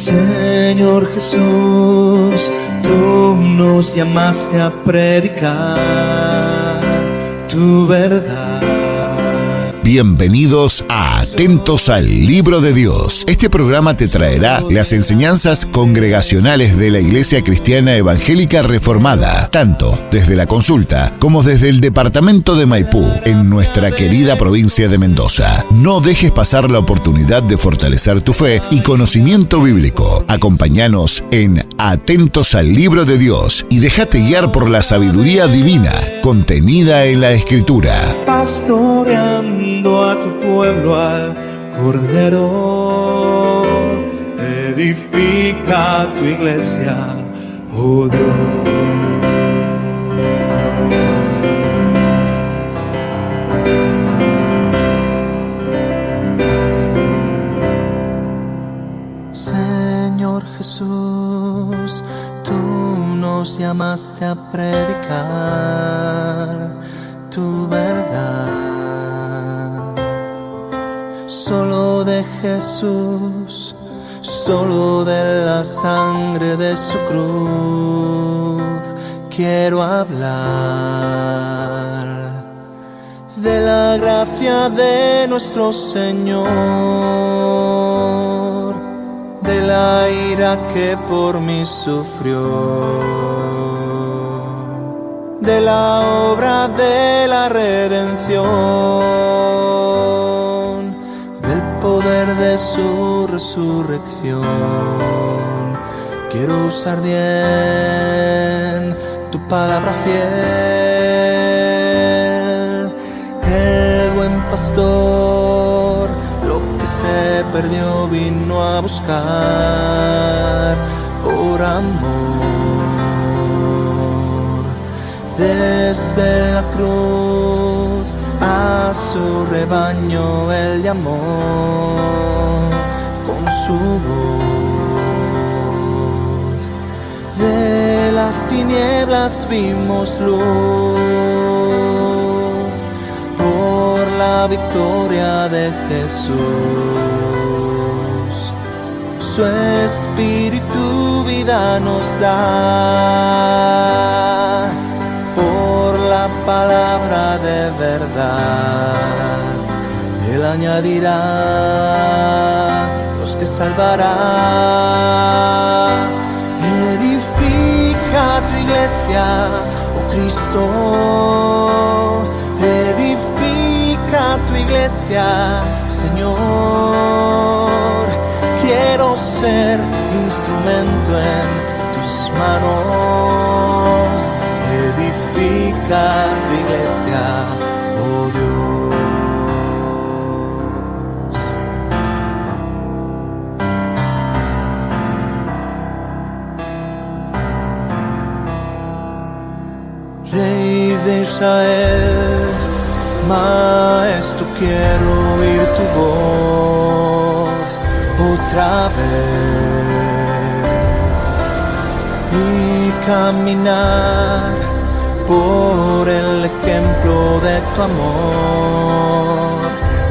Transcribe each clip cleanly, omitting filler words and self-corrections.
Señor Jesús, tú nos llamaste a predicar tu verdad. Bienvenidos a Atentos al Libro de Dios. Este programa te traerá las enseñanzas congregacionales de la Iglesia Cristiana Evangélica Reformada, tanto desde la Consulta como desde el departamento de Maipú, en nuestra querida provincia de Mendoza. No dejes pasar la oportunidad de fortalecer tu fe y conocimiento bíblico. Acompáñanos en Atentos al Libro de Dios y déjate guiar por la sabiduría divina contenida en la Escritura. Pastoreando a tu pueblo, al Cordero, edifica tu iglesia, oh Dios. Señor Jesús, tú nos llamaste a predicar tu verdad. Solo de Jesús, solo de la sangre de su cruz quiero hablar, de la gracia de nuestro Señor, de la ira que por mí sufrió, de la obra de la redención, del poder de su resurrección. Quiero usar bien tu palabra fiel. El buen pastor lo que se perdió vino a buscar por amor. Desde la cruz a su rebaño él llamó con su voz. De las tinieblas vimos luz por la victoria de Jesús. Su espíritu vida nos da por la palabra de verdad. Él añadirá los que salvará. Edifica tu iglesia, oh Cristo. Edifica tu iglesia, Señor. Quiero ser instrumento en tus manos. Edifica tu iglesia, oh Dios. Rey de Israel, Maestro, quiero oír tu voz otra vez y caminar por el ejemplo de tu amor.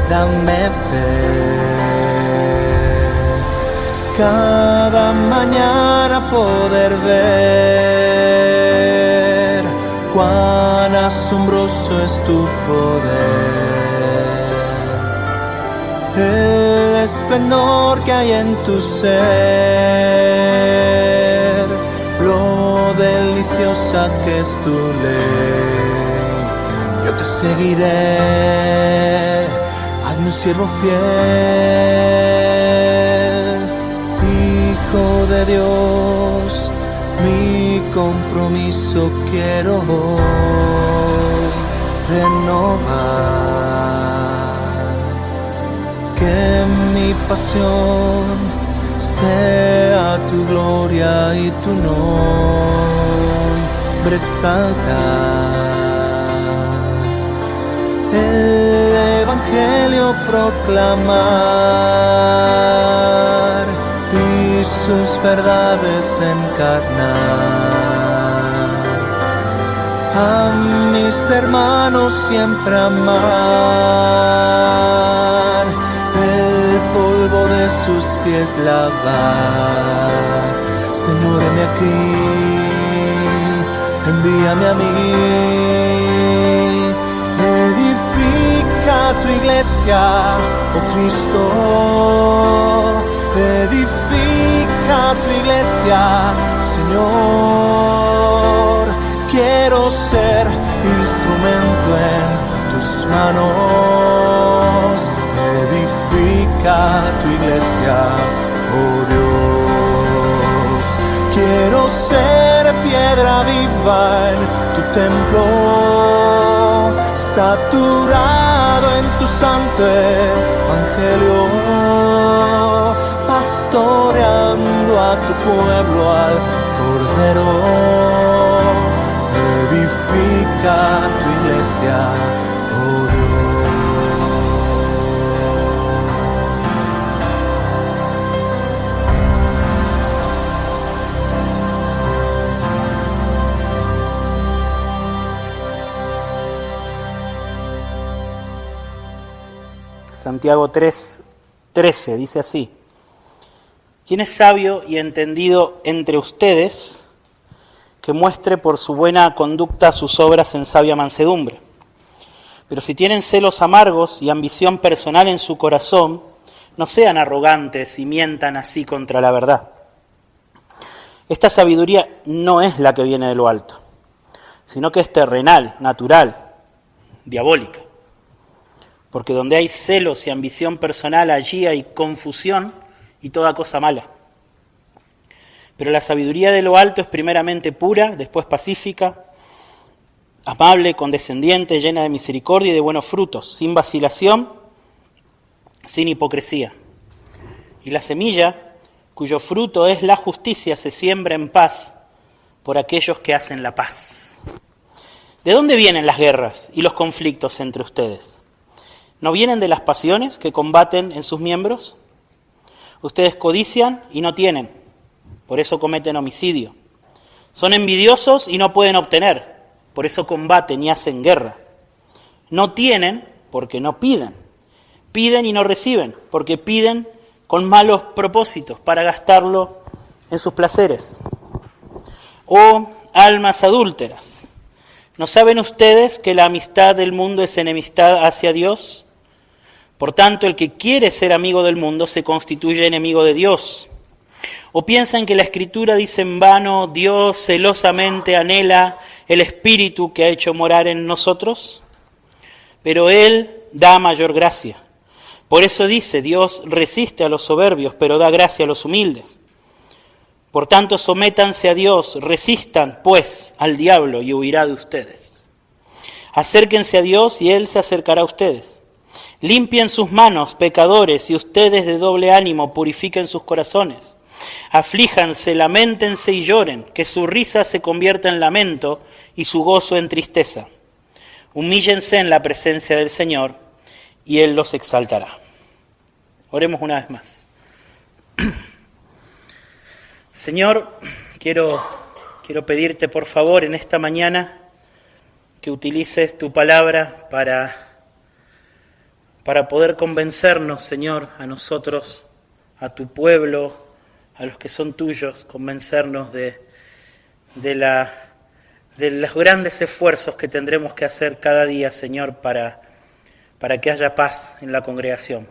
Dame fe, cada mañana poder ver cuán asombroso es tu poder, el esplendor que hay en tu ser, lo deliciosa que es tu ley. Yo te seguiré, hazme un siervo fiel, Hijo de Dios. Mi compromiso quiero hoy renovar, que mi pasión sea tu gloria y tu nombre exaltar, el evangelio proclamar y sus verdades encarnar, a mis hermanos siempre amar, el polvo de sus pies lavar, aquí, envíame a mí. Edifica tu iglesia, oh Cristo. Edifica tu iglesia, Señor. Quiero ser instrumento en tus manos. Edifica tu iglesia, oh Dios. Quiero ser piedra viva en tu templo, saturado en tu santo evangelio, pastoreando a tu pueblo, al Cordero. Edifica tu iglesia, oh Dios. Santiago 3:13 dice así: ¿Quién es sabio y entendido entre ustedes, que muestre por su buena conducta sus obras en sabia mansedumbre? Pero si tienen celos amargos y ambición personal en su corazón, no sean arrogantes y mientan así contra la verdad. Esta sabiduría no es la que viene de lo alto, sino que es terrenal, natural, diabólica. Porque donde hay celos y ambición personal, allí hay confusión y toda cosa mala. Pero la sabiduría de lo alto es primeramente pura, después pacífica, amable, condescendiente, llena de misericordia y de buenos frutos, sin vacilación, sin hipocresía. Y la semilla, cuyo fruto es la justicia, se siembra en paz por aquellos que hacen la paz. ¿De dónde vienen las guerras y los conflictos entre ustedes? ¿No vienen de las pasiones que combaten en sus miembros? Ustedes codician y no tienen, por eso cometen homicidio. Son envidiosos y no pueden obtener, por eso combaten y hacen guerra. No tienen porque no piden. Piden y no reciben, porque piden con malos propósitos para gastarlo en sus placeres. Oh almas adúlteras, ¿no saben ustedes que la amistad del mundo es enemistad hacia Dios? Por tanto, el que quiere ser amigo del mundo se constituye enemigo de Dios. ¿O piensan que la Escritura dice en vano, Dios celosamente anhela el Espíritu que ha hecho morar en nosotros? Pero Él da mayor gracia. Por eso dice, Dios resiste a los soberbios, pero da gracia a los humildes. Por tanto, sométanse a Dios, resistan, pues, al diablo y huirá de ustedes. Acérquense a Dios y Él se acercará a ustedes. Limpien sus manos, pecadores, y ustedes de doble ánimo purifiquen sus corazones. Aflíjanse, lamentense y lloren, que su risa se convierta en lamento y su gozo en tristeza. Humíllense en la presencia del Señor y Él los exaltará. Oremos una vez más. Señor, quiero pedirte por favor en esta mañana que utilices tu palabra para poder convencernos, Señor, a nosotros, a tu pueblo, a los que son tuyos, convencernos de los grandes esfuerzos que tendremos que hacer cada día, Señor, para que haya paz en la congregación.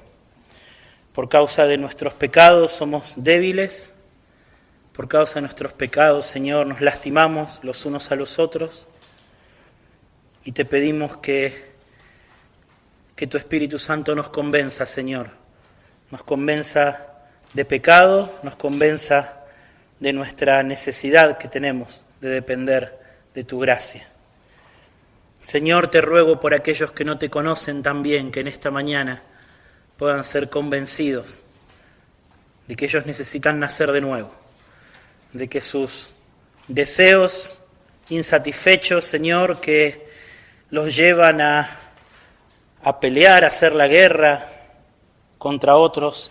Por causa de nuestros pecados somos débiles, por causa de nuestros pecados, Señor, nos lastimamos los unos a los otros y te pedimos que tu Espíritu Santo nos convenza, Señor, nos convenza de pecado, nos convenza de nuestra necesidad que tenemos de depender de tu gracia. Señor, te ruego por aquellos que no te conocen tan bien, que en esta mañana puedan ser convencidos de que ellos necesitan nacer de nuevo, de que sus deseos insatisfechos, Señor, que los llevan a pelear, a hacer la guerra contra otros,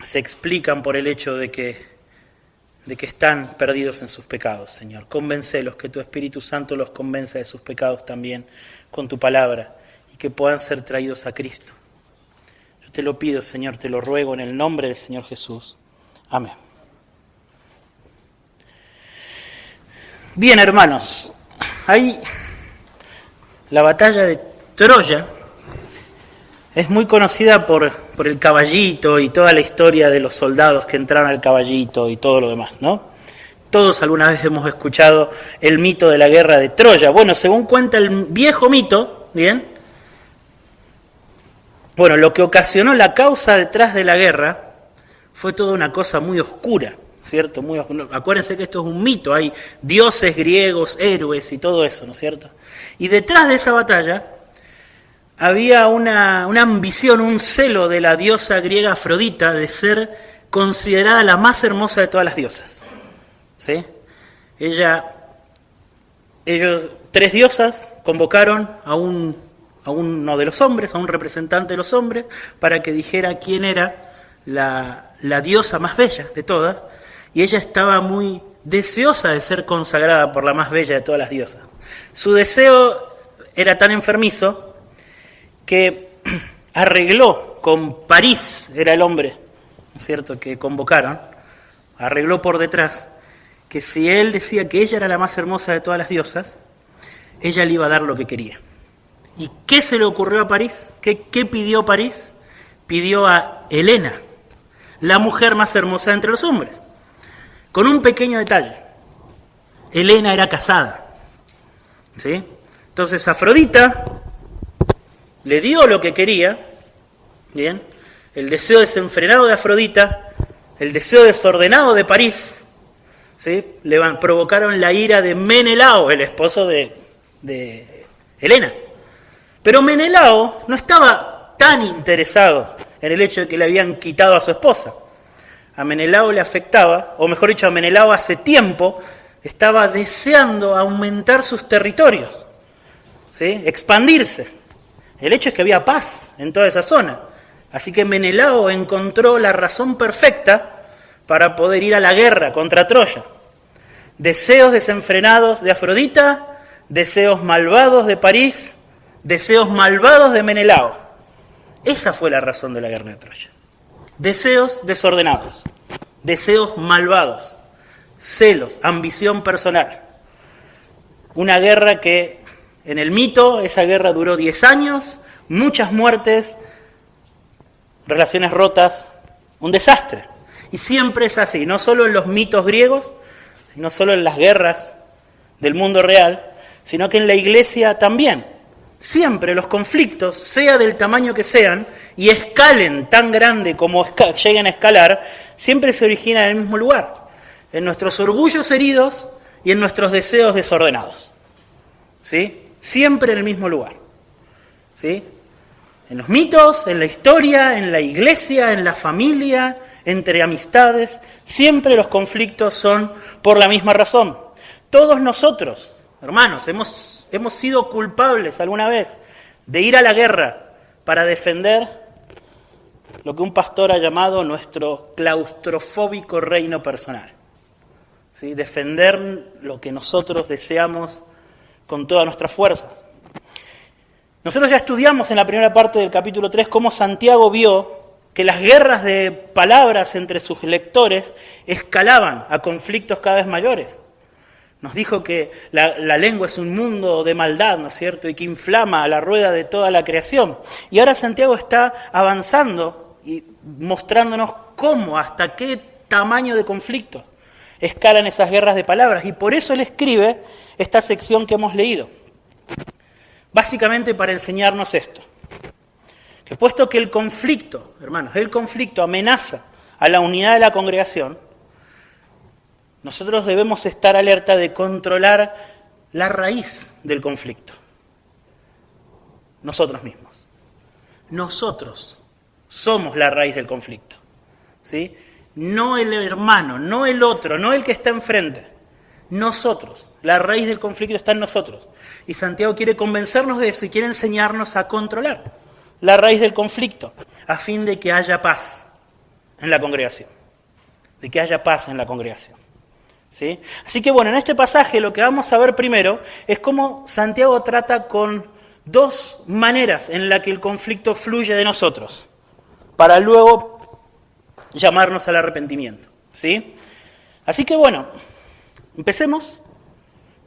se explican por el hecho de que están perdidos en sus pecados, Señor. Convéncelos, que tu Espíritu Santo los convenza de sus pecados también con tu palabra y que puedan ser traídos a Cristo. Yo te lo pido, Señor, te lo ruego en el nombre del Señor Jesús. Amén. Bien, hermanos, ahí la batalla de Troya es muy conocida por el caballito y toda la historia de los soldados que entraron al caballito y todo lo demás, ¿no? Todos alguna vez hemos escuchado el mito de la guerra de Troya. Bueno, según cuenta el viejo mito, ¿bien? Bueno, lo que ocasionó la causa detrás de la guerra fue toda una cosa muy oscura, ¿cierto? Acuérdense que esto es un mito, hay dioses griegos, héroes y todo eso, ¿no es cierto? Y detrás de esa batalla había una ambición, un celo de la diosa griega Afrodita de ser considerada la más hermosa de todas las diosas, ¿sí? Ellos, 3 diosas, convocaron a uno de los hombres, a un representante de los hombres, para que dijera quién era la diosa más bella de todas, y ella estaba muy deseosa de ser consagrada por la más bella de todas las diosas. Su deseo era tan enfermizo que arregló con París, era el hombre, ¿no es cierto?, que convocaron, arregló por detrás que si él decía que ella era la más hermosa de todas las diosas, ella le iba a dar lo que quería. ¿Y qué se le ocurrió a París? ¿Qué pidió París? Pidió a Helena, la mujer más hermosa entre los hombres, con un pequeño detalle. Helena era casada, ¿sí? Entonces Afrodita le dio lo que quería, ¿bien? El deseo desenfrenado de Afrodita, el deseo desordenado de París, ¿sí? Provocaron la ira de Menelao, el esposo de Helena. Pero Menelao no estaba tan interesado en el hecho de que le habían quitado a su esposa. A Menelao le afectaba, o mejor dicho, a Menelao hace tiempo estaba deseando aumentar sus territorios, ¿sí? Expandirse. El hecho es que había paz en toda esa zona. Así que Menelao encontró la razón perfecta para poder ir a la guerra contra Troya. Deseos desenfrenados de Afrodita, deseos malvados de París, deseos malvados de Menelao. Esa fue la razón de la guerra de Troya. Deseos desordenados, deseos malvados, celos, ambición personal. Una guerra que, en el mito, esa guerra duró 10 años, muchas muertes, relaciones rotas, un desastre. Y siempre es así, no solo en los mitos griegos, no solo en las guerras del mundo real, sino que en la iglesia también. Siempre los conflictos, sea del tamaño que sean, y escalen tan grande como lleguen a escalar, siempre se originan en el mismo lugar, en nuestros orgullos heridos y en nuestros deseos desordenados, ¿sí? Siempre en el mismo lugar, ¿sí? En los mitos, en la historia, en la iglesia, en la familia, entre amistades, siempre los conflictos son por la misma razón. Todos nosotros, hermanos, hemos sido culpables alguna vez de ir a la guerra para defender lo que un pastor ha llamado nuestro claustrofóbico reino personal, ¿sí? Defender lo que nosotros deseamos con todas nuestras fuerzas. Nosotros ya estudiamos en la primera parte del capítulo 3 cómo Santiago vio que las guerras de palabras entre sus lectores escalaban a conflictos cada vez mayores. Nos dijo que la lengua es un mundo de maldad, ¿no es cierto?, y que inflama la rueda de toda la creación. Y ahora Santiago está avanzando y mostrándonos cómo, hasta qué tamaño de conflicto escalan esas guerras de palabras. Y por eso él escribe esta sección que hemos leído. Básicamente para enseñarnos esto. Que puesto que el conflicto, hermanos, el conflicto amenaza a la unidad de la congregación, nosotros debemos estar alerta de controlar la raíz del conflicto. Nosotros mismos. Nosotros somos la raíz del conflicto, ¿sí? No el hermano, no el otro, no el que está enfrente. Nosotros, la raíz del conflicto está en nosotros. Y Santiago quiere convencernos de eso y quiere enseñarnos a controlar la raíz del conflicto, a fin de que haya paz en la congregación. De que haya paz en la congregación, ¿sí? Así que bueno, en este pasaje lo que vamos a ver primero es cómo Santiago trata con 2 maneras en las que el conflicto fluye de nosotros, para luego llamarnos al arrepentimiento, ¿sí? Así que bueno, empecemos.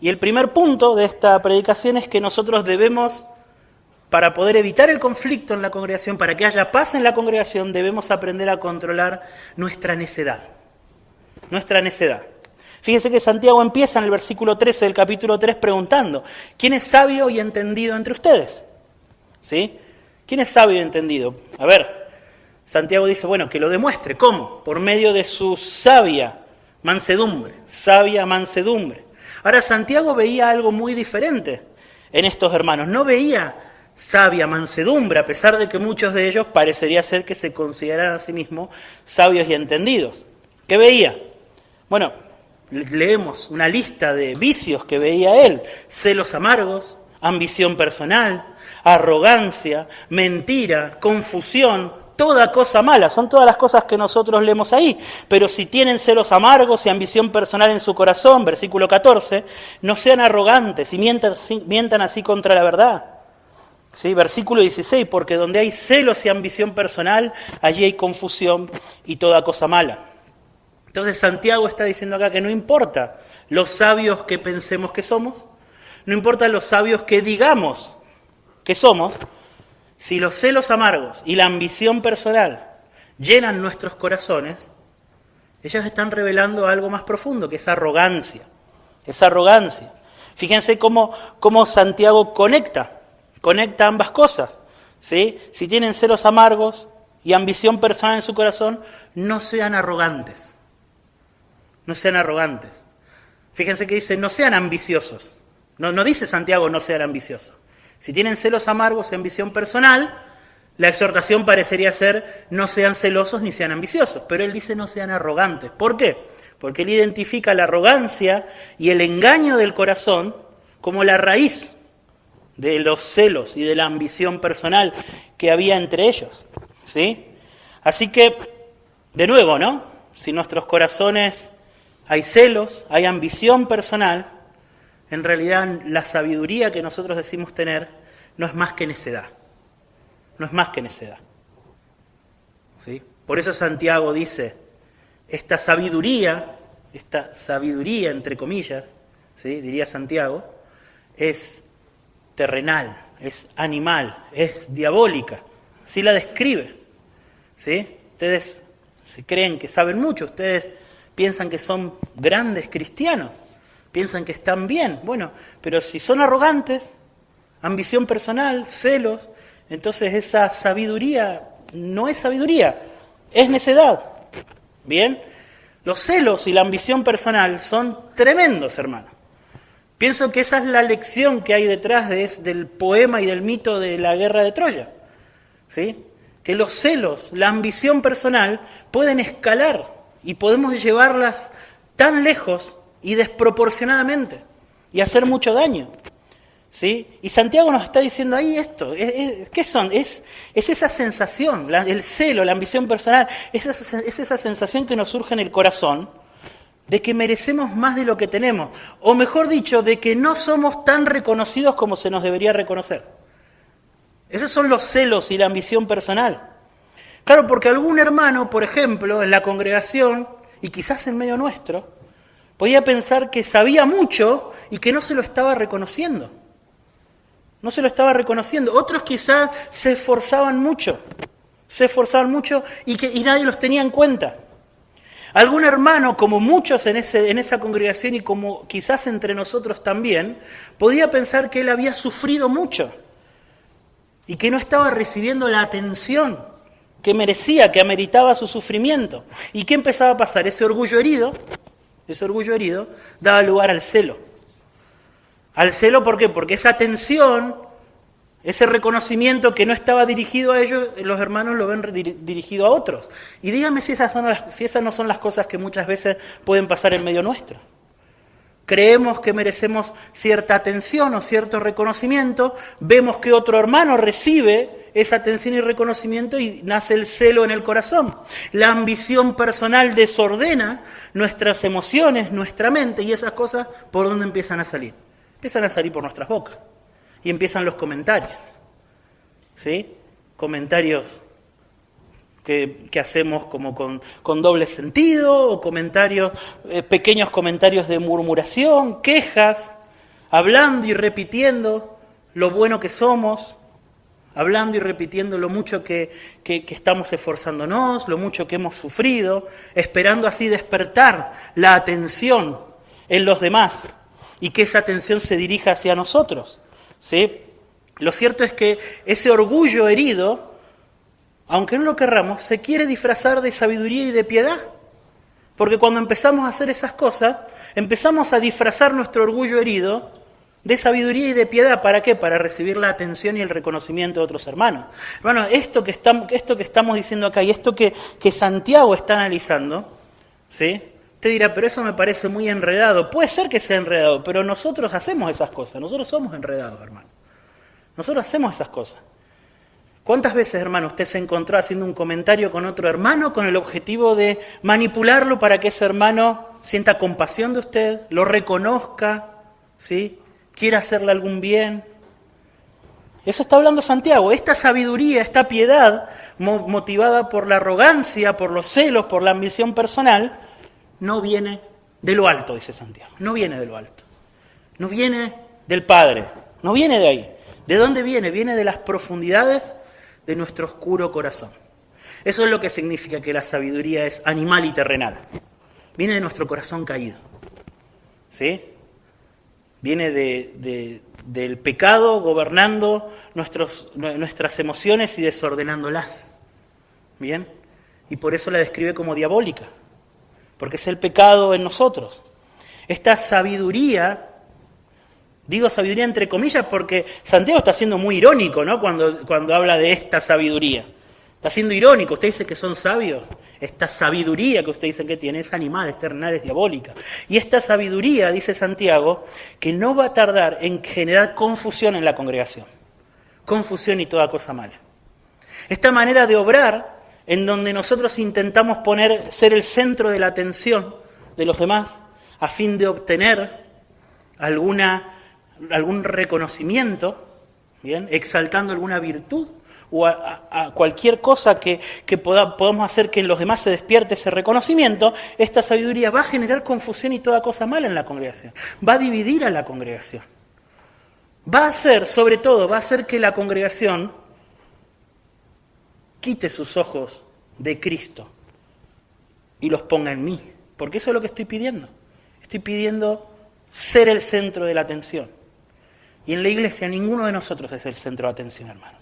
Y el primer punto de esta predicación es que nosotros debemos, para poder evitar el conflicto en la congregación, para que haya paz en la congregación, debemos aprender a controlar nuestra necedad. Nuestra necedad. Fíjense que Santiago empieza en el versículo 13 del capítulo 3 preguntando, ¿quién es sabio y entendido entre ustedes? ¿Sí? ¿Quién es sabio y entendido? A ver, Santiago dice, bueno, que lo demuestre. ¿Cómo? Por medio de su sabia mansedumbre. Sabia mansedumbre. Ahora, Santiago veía algo muy diferente en estos hermanos. No veía sabia mansedumbre, a pesar de que muchos de ellos parecería ser que se consideraran a sí mismos sabios y entendidos. ¿Qué veía? Bueno, leemos una lista de vicios que veía él. Celos amargos, ambición personal, arrogancia, mentira, confusión, toda cosa mala. Son todas las cosas que nosotros leemos ahí. Pero si tienen celos amargos y ambición personal en su corazón, versículo 14, no sean arrogantes y mientan así contra la verdad. ¿Sí? Versículo 16, porque donde hay celos y ambición personal, allí hay confusión y toda cosa mala. Entonces Santiago está diciendo acá que no importa los sabios que pensemos que somos, no importa los sabios que digamos que somos, si los celos amargos y la ambición personal llenan nuestros corazones, ellos están revelando algo más profundo, que es arrogancia. Es arrogancia. Fíjense cómo Santiago conecta ambas cosas. ¿Sí? Si tienen celos amargos y ambición personal en su corazón, no sean arrogantes. No sean arrogantes. Fíjense que dice, no sean ambiciosos. No dice Santiago, no sean ambiciosos. Si tienen celos amargos y ambición personal, la exhortación parecería ser, no sean celosos ni sean ambiciosos. Pero él dice, no sean arrogantes. ¿Por qué? Porque él identifica la arrogancia y el engaño del corazón como la raíz de los celos y de la ambición personal que había entre ellos. ¿Sí? Así que, de nuevo, ¿no? Si nuestros corazones hay celos, hay ambición personal, en realidad la sabiduría que nosotros decimos tener no es más que necedad. No es más que necedad. ¿Sí? Por eso Santiago dice, esta sabiduría entre comillas, ¿sí? Diría Santiago, es terrenal, es animal, es diabólica. Así la describe. ¿Sí? Ustedes se creen que saben mucho, ustedes piensan que son grandes cristianos, piensan que están bien. Bueno, pero si son arrogantes, ambición personal, celos, entonces esa sabiduría no es sabiduría, es necedad. ¿Bien? Los celos y la ambición personal son tremendos, hermano. Pienso que esa es la lección que hay detrás del poema y del mito de la guerra de Troya. ¿Sí? Que los celos, la ambición personal, pueden escalar y podemos llevarlas tan lejos y desproporcionadamente y hacer mucho daño. ¿Sí? Y Santiago nos está diciendo ahí esto. ¿Qué son? Es esa sensación, el celo, la ambición personal, es esa sensación que nos surge en el corazón de que merecemos más de lo que tenemos, o mejor dicho, de que no somos tan reconocidos como se nos debería reconocer. Esos son los celos y la ambición personal. Claro, porque algún hermano, por ejemplo, en la congregación, y quizás en medio nuestro, podía pensar que sabía mucho y que no se lo estaba reconociendo. No se lo estaba reconociendo. Otros quizás se esforzaban mucho y nadie los tenía en cuenta. Algún hermano, como muchos en esa congregación y como quizás entre nosotros también, podía pensar que él había sufrido mucho y que no estaba recibiendo la atención que merecía, que ameritaba su sufrimiento. ¿Y qué empezaba a pasar? Ese orgullo herido daba lugar al celo. Al celo, ¿por qué? Porque esa atención, ese reconocimiento que no estaba dirigido a ellos, los hermanos lo ven dirigido a otros. Y díganme si esas no son las cosas que muchas veces pueden pasar en medio nuestro. Creemos que merecemos cierta atención o cierto reconocimiento, vemos que otro hermano recibe esa atención y reconocimiento y nace el celo en el corazón. La ambición personal desordena nuestras emociones, nuestra mente, y esas cosas, ¿por dónde empiezan a salir? Empiezan a salir por nuestras bocas. Y empiezan los comentarios. ¿Sí? Comentarios que hacemos como con doble sentido, o pequeños comentarios de murmuración, quejas, hablando y repitiendo lo bueno que somos, hablando y repitiendo lo mucho que estamos esforzándonos, lo mucho que hemos sufrido, esperando así despertar la atención en los demás y que esa atención se dirija hacia nosotros, ¿sí? Lo cierto es que ese orgullo herido, aunque no lo querramos, se quiere disfrazar de sabiduría y de piedad. Porque cuando empezamos a hacer esas cosas, empezamos a disfrazar nuestro orgullo herido de sabiduría y de piedad. ¿Para qué? Para recibir la atención y el reconocimiento de otros hermanos. Hermano, esto que estamos diciendo acá y esto que Santiago está analizando, ¿sí? Usted dirá, pero eso me parece muy enredado. Puede ser que sea enredado, pero nosotros hacemos esas cosas. Nosotros somos enredados, hermano. Nosotros hacemos esas cosas. ¿Cuántas veces, hermano, usted se encontró haciendo un comentario con otro hermano con el objetivo de manipularlo para que ese hermano sienta compasión de usted, lo reconozca, ¿sí? Quiera hacerle algún bien? Eso está hablando Santiago. Esta sabiduría, esta piedad, motivada por la arrogancia, por los celos, por la ambición personal, no viene de lo alto, dice Santiago. No viene de lo alto. No viene del Padre. No viene de ahí. ¿De dónde viene? Viene de las profundidades de nuestro oscuro corazón. Eso es lo que significa que la sabiduría es animal y terrenal. Viene de nuestro corazón caído, ¿sí? Viene del pecado gobernando nuestras emociones y desordenándolas, ¿bien? Y por eso la describe como diabólica, porque es el pecado en nosotros. Esta sabiduría, digo sabiduría entre comillas porque Santiago está siendo muy irónico, ¿no? Cuando habla de esta sabiduría. Está siendo irónico. Usted dice que son sabios. Esta sabiduría que usted dice que tiene es animal, es terrenal, es diabólica. Y esta sabiduría, dice Santiago, que no va a tardar en generar confusión en la congregación. Confusión y toda cosa mala. Esta manera de obrar, en donde nosotros intentamos ser el centro de la atención de los demás, a fin de obtener algún reconocimiento, ¿bien? Exaltando alguna virtud o a cualquier cosa que podamos hacer que en los demás se despierte ese reconocimiento, esta sabiduría va a generar confusión y toda cosa mala en la congregación. Va a dividir a la congregación. Va a hacer que la congregación quite sus ojos de Cristo y los ponga en mí. Porque eso es lo que estoy pidiendo. Estoy pidiendo ser el centro de la atención. Y en la iglesia ninguno de nosotros es el centro de atención, hermanos.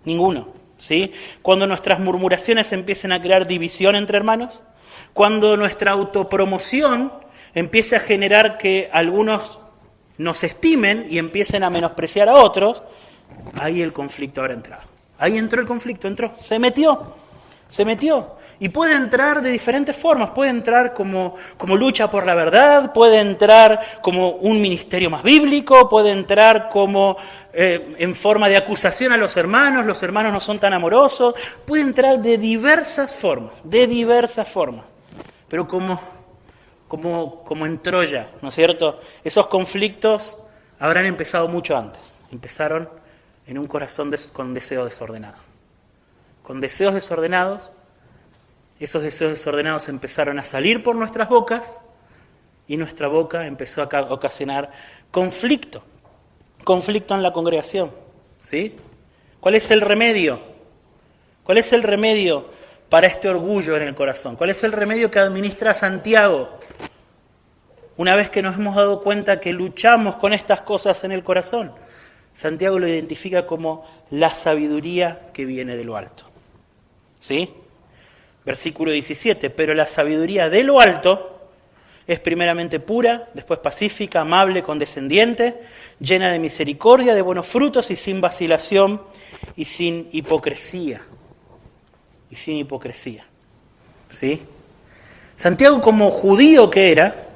Ninguno, ¿sí? Cuando nuestras murmuraciones empiecen a crear división entre hermanos, cuando nuestra autopromoción empiece a generar que algunos nos estimen y empiecen a menospreciar a otros, ahí el conflicto habrá entrado. Ahí entró el conflicto, se metió. Y puede entrar de diferentes formas, puede entrar como lucha por la verdad, puede entrar como un ministerio más bíblico, puede entrar como en forma de acusación a los hermanos no son tan amorosos, puede entrar de diversas formas, pero como en Troya, ¿no es cierto? Esos conflictos habrán empezado mucho antes, empezaron en un corazón con deseos desordenados. Con deseos desordenados, esos deseos desordenados empezaron a salir por nuestras bocas y nuestra boca empezó a ocasionar conflicto en la congregación, ¿sí? ¿Cuál es el remedio? ¿Cuál es el remedio para este orgullo en el corazón? ¿Cuál es el remedio que administra Santiago? Una vez que nos hemos dado cuenta que luchamos con estas cosas en el corazón, Santiago lo identifica como la sabiduría que viene de lo alto, ¿sí? Versículo 17, pero la sabiduría de lo alto es primeramente pura, después pacífica, amable, condescendiente, llena de misericordia, de buenos frutos y sin vacilación y sin hipocresía. ¿Sí? Santiago, como judío que era,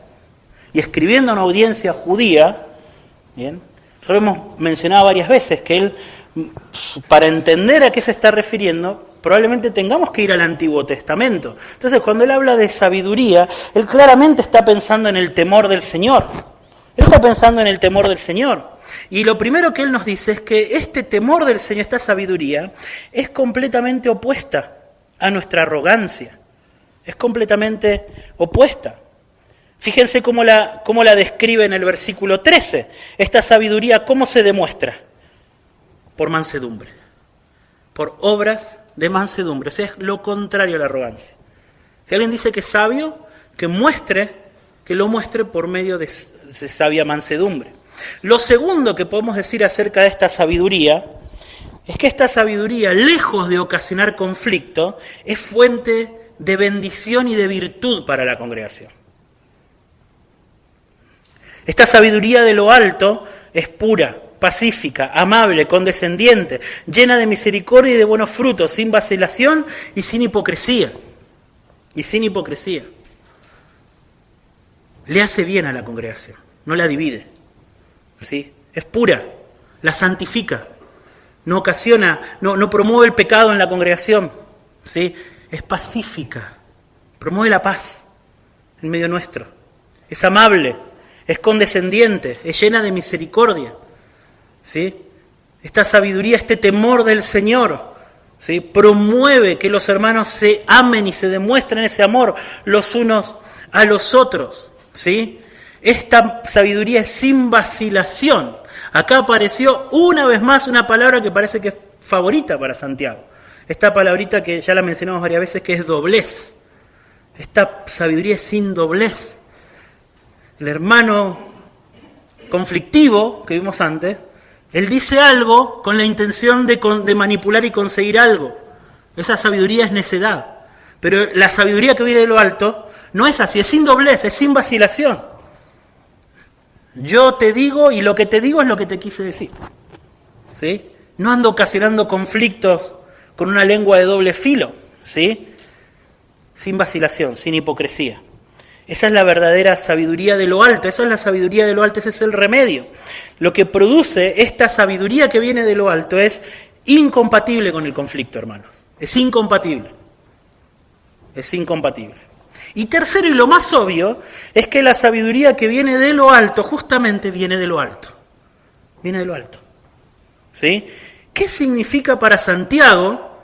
y escribiendo a una audiencia judía, ¿bien? Lo hemos mencionado varias veces, que él, para entender a qué se está refiriendo, probablemente tengamos que ir al Antiguo Testamento. Entonces, cuando él habla de sabiduría, él claramente está pensando en el temor del Señor. Él está pensando en el temor del Señor. Y lo primero que él nos dice es que este temor del Señor, esta sabiduría, es completamente opuesta a nuestra arrogancia. Es completamente opuesta. Fíjense cómo la describe en el versículo 13. Esta sabiduría, ¿cómo se demuestra? Por mansedumbre, por obras de mansedumbre. O sea, es lo contrario a la arrogancia. Si alguien dice que es sabio, que lo muestre por medio de sabia mansedumbre. Lo segundo que podemos decir acerca de esta sabiduría es que esta sabiduría, lejos de ocasionar conflicto, es fuente de bendición y de virtud para la congregación. Esta sabiduría de lo alto es pura, pacífica, amable, condescendiente, llena de misericordia y de buenos frutos, sin vacilación y sin hipocresía. Le hace bien a la congregación, no la divide. ¿Sí? Es pura, la santifica, no ocasiona, no promueve el pecado en la congregación. ¿Sí? Es pacífica, promueve la paz en medio nuestro. Es amable, es condescendiente, es llena de misericordia. ¿Sí? Esta sabiduría, este temor del Señor, ¿sí? Promueve que los hermanos se amen y se demuestren ese amor los unos a los otros. ¿Sí? Esta sabiduría es sin vacilación. Acá apareció una vez más una palabra que parece que es favorita para Santiago. Esta palabrita que ya la mencionamos varias veces, que es doblez. Esta sabiduría es sin doblez. El hermano conflictivo que vimos antes, él dice algo con la intención de manipular y conseguir algo. Esa sabiduría es necedad. Pero la sabiduría que viene de lo alto no es así, es sin doblez, es sin vacilación. Yo te digo y lo que te digo es lo que te quise decir. ¿Sí? No ando ocasionando conflictos con una lengua de doble filo. ¿Sí? Sin vacilación, sin hipocresía. Esa es la verdadera sabiduría de lo alto, esa es la sabiduría de lo alto, ese es el remedio. Lo que produce esta sabiduría que viene de lo alto es incompatible con el conflicto, hermanos. Es incompatible. Es incompatible. Y tercero, y lo más obvio, es que la sabiduría que viene de lo alto, justamente viene de lo alto. Viene de lo alto. ¿Sí? ¿Qué significa para Santiago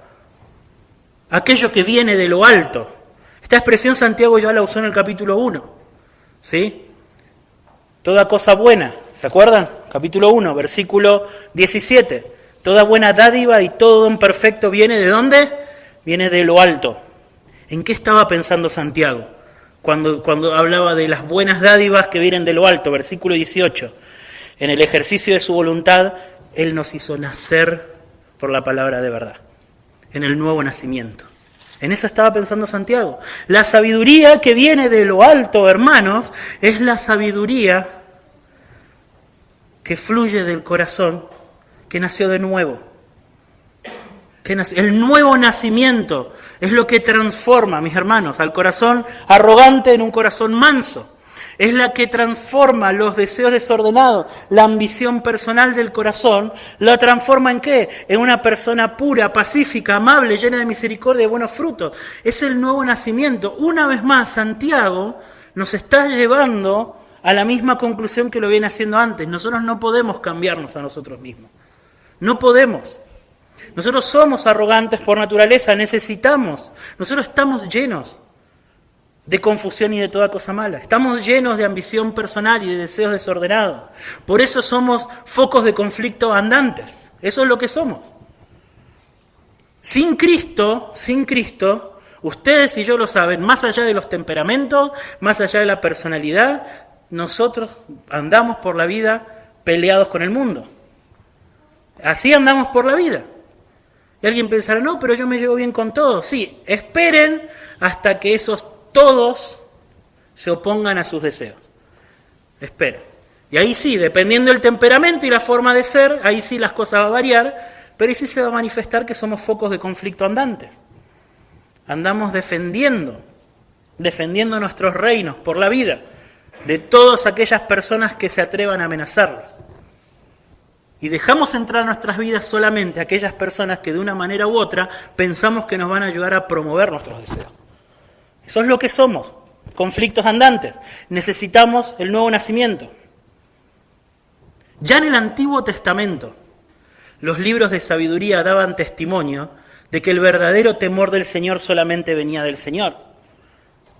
aquello que viene de lo alto? Esta expresión Santiago ya la usó en el capítulo 1. ¿Sí? Toda cosa buena, ¿se acuerdan? Capítulo 1, versículo 17. Toda buena dádiva y todo don perfecto viene ¿de dónde? Viene de lo alto. ¿En qué estaba pensando Santiago cuando hablaba de las buenas dádivas que vienen de lo alto? Versículo 18. En el ejercicio de su voluntad, Él nos hizo nacer por la palabra de verdad, en el nuevo nacimiento. En eso estaba pensando Santiago. La sabiduría que viene de lo alto, hermanos, es la sabiduría que fluye del corazón que nació de nuevo. El nuevo nacimiento es lo que transforma, mis hermanos, al corazón arrogante en un corazón manso. Es la que transforma los deseos desordenados, la ambición personal del corazón, ¿la transforma en qué? En una persona pura, pacífica, amable, llena de misericordia y de buenos frutos. Es el nuevo nacimiento. Una vez más, Santiago nos está llevando a la misma conclusión que lo viene haciendo antes. Nosotros no podemos cambiarnos a nosotros mismos. No podemos. Nosotros somos arrogantes por naturaleza, necesitamos. Nosotros estamos llenos de confusión y de toda cosa mala. Estamos llenos de ambición personal y de deseos desordenados. Por eso somos focos de conflicto andantes. Eso es lo que somos. Sin Cristo, ustedes y yo lo saben, más allá de los temperamentos, más allá de la personalidad, nosotros andamos por la vida peleados con el mundo. Así andamos por la vida. Y alguien pensará, no, pero yo me llevo bien con todos. Sí, esperen hasta que esos todos se opongan a sus deseos. Esperen. Y ahí sí, dependiendo del temperamento y la forma de ser, ahí sí las cosas van a variar, pero ahí sí se va a manifestar que somos focos de conflicto andantes. Andamos defendiendo nuestros reinos por la vida de todas aquellas personas que se atrevan a amenazarlos. Y dejamos entrar a nuestras vidas solamente aquellas personas que de una manera u otra pensamos que nos van a ayudar a promover nuestros deseos. Eso es lo que somos, conflictos andantes. Necesitamos el nuevo nacimiento. Ya en el Antiguo Testamento, los libros de sabiduría daban testimonio de que el verdadero temor del Señor solamente venía del Señor.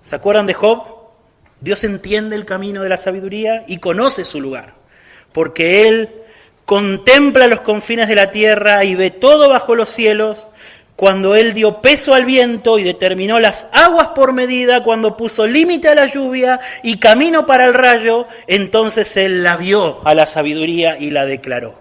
¿Se acuerdan de Job? Dios entiende el camino de la sabiduría y conoce su lugar, porque Él contempla los confines de la tierra y ve todo bajo los cielos. Cuando Él dio peso al viento y determinó las aguas por medida, cuando puso límite a la lluvia y camino para el rayo, entonces Él la vio a la sabiduría y la declaró.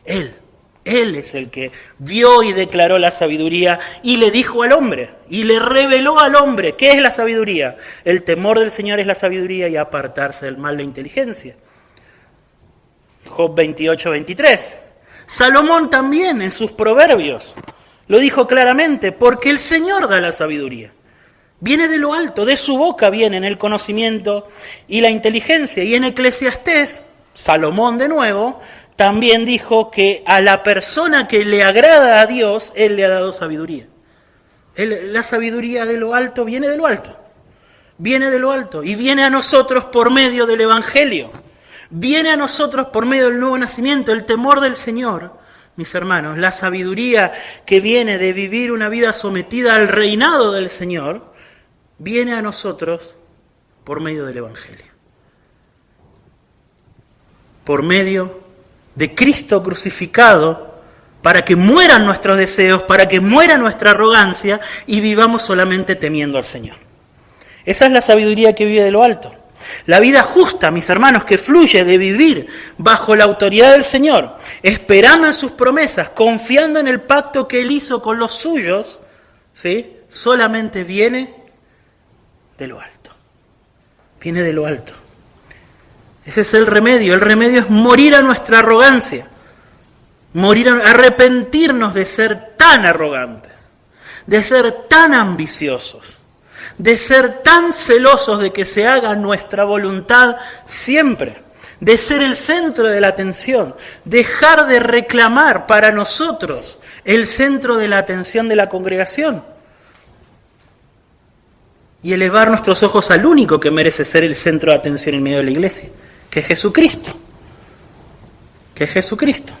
Él es el que vio y declaró la sabiduría y le dijo al hombre, y le reveló al hombre, ¿qué es la sabiduría? El temor del Señor es la sabiduría y apartarse del mal la inteligencia. Job 28:23. Salomón también en sus proverbios lo dijo claramente, porque el Señor da la sabiduría. Viene de lo alto, de su boca vienen el conocimiento y la inteligencia. Y en Eclesiastés, Salomón de nuevo, también dijo que a la persona que le agrada a Dios, Él le ha dado sabiduría. La sabiduría de lo alto viene de lo alto. Viene de lo alto y viene a nosotros por medio del Evangelio. Viene a nosotros por medio del nuevo nacimiento, el temor del Señor. Mis hermanos, la sabiduría que viene de vivir una vida sometida al reinado del Señor, viene a nosotros por medio del Evangelio. Por medio de Cristo crucificado, para que mueran nuestros deseos, para que muera nuestra arrogancia y vivamos solamente temiendo al Señor. Esa es la sabiduría que vive de lo alto. La vida justa, mis hermanos, que fluye de vivir bajo la autoridad del Señor, esperando en sus promesas, confiando en el pacto que Él hizo con los suyos, ¿sí? Solamente viene de lo alto. Viene de lo alto. Ese es el remedio. El remedio es morir a nuestra arrogancia, arrepentirnos de ser tan arrogantes, de ser tan ambiciosos, de ser tan celosos de que se haga nuestra voluntad siempre, de ser el centro de la atención, dejar de reclamar para nosotros el centro de la atención de la congregación y elevar nuestros ojos al único que merece ser el centro de atención en medio de la iglesia, que es Jesucristo. Que es Jesucristo.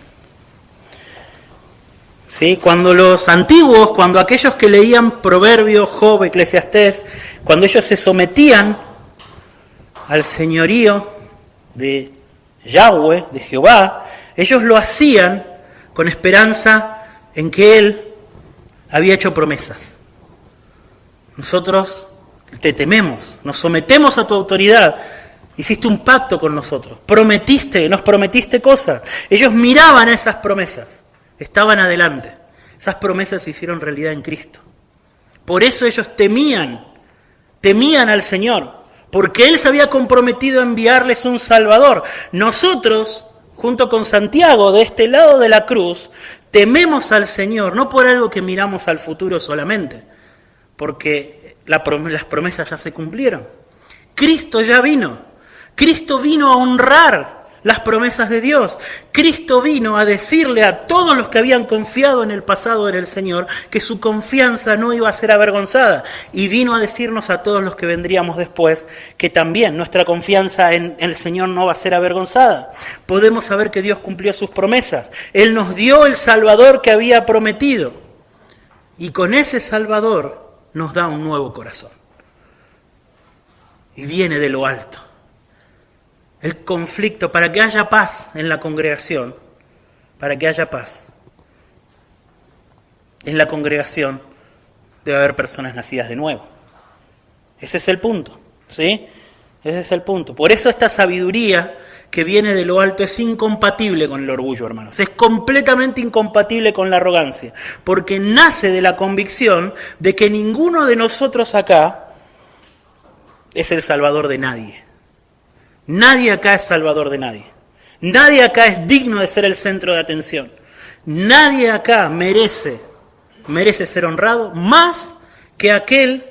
¿Sí? Cuando los antiguos, cuando aquellos que leían Proverbios, Job, Eclesiastés, cuando ellos se sometían al señorío de Yahweh, de Jehová, ellos lo hacían con esperanza en que Él había hecho promesas. Nosotros te tememos, nos sometemos a tu autoridad. Hiciste un pacto con nosotros, nos prometiste cosas. Ellos miraban a esas promesas, estaban adelante. Esas promesas se hicieron realidad en Cristo. Por eso ellos temían al Señor, porque Él se había comprometido a enviarles un Salvador. Nosotros, junto con Santiago, de este lado de la cruz, tememos al Señor, no por algo que miramos al futuro solamente, porque las promesas ya se cumplieron. Cristo ya vino. Cristo vino a honrar las promesas de Dios. Cristo vino a decirle a todos los que habían confiado en el pasado en el Señor que su confianza no iba a ser avergonzada. Y vino a decirnos a todos los que vendríamos después que también nuestra confianza en el Señor no va a ser avergonzada. Podemos saber que Dios cumplió sus promesas. Él nos dio el Salvador que había prometido. Y con ese Salvador nos da un nuevo corazón. Y viene de lo alto. El conflicto, para que haya paz en la congregación, para que haya paz en la congregación, debe haber personas nacidas de nuevo. Ese es el punto, ¿sí? Ese es el punto. Por eso esta sabiduría que viene de lo alto es incompatible con el orgullo, hermanos. Es completamente incompatible con la arrogancia, porque nace de la convicción de que ninguno de nosotros acá es el salvador de nadie. Nadie acá es salvador de nadie. Nadie acá es digno de ser el centro de atención. Nadie acá merece ser honrado más que aquel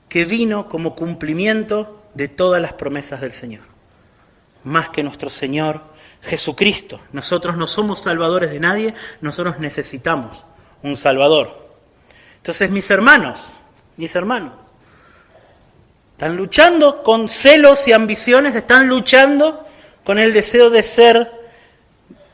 que vino como cumplimiento de todas las promesas del Señor. Más que nuestro Señor Jesucristo. Nosotros no somos salvadores de nadie, nosotros necesitamos un Salvador. Entonces, mis hermanos, están luchando con celos y ambiciones, están luchando con el deseo de ser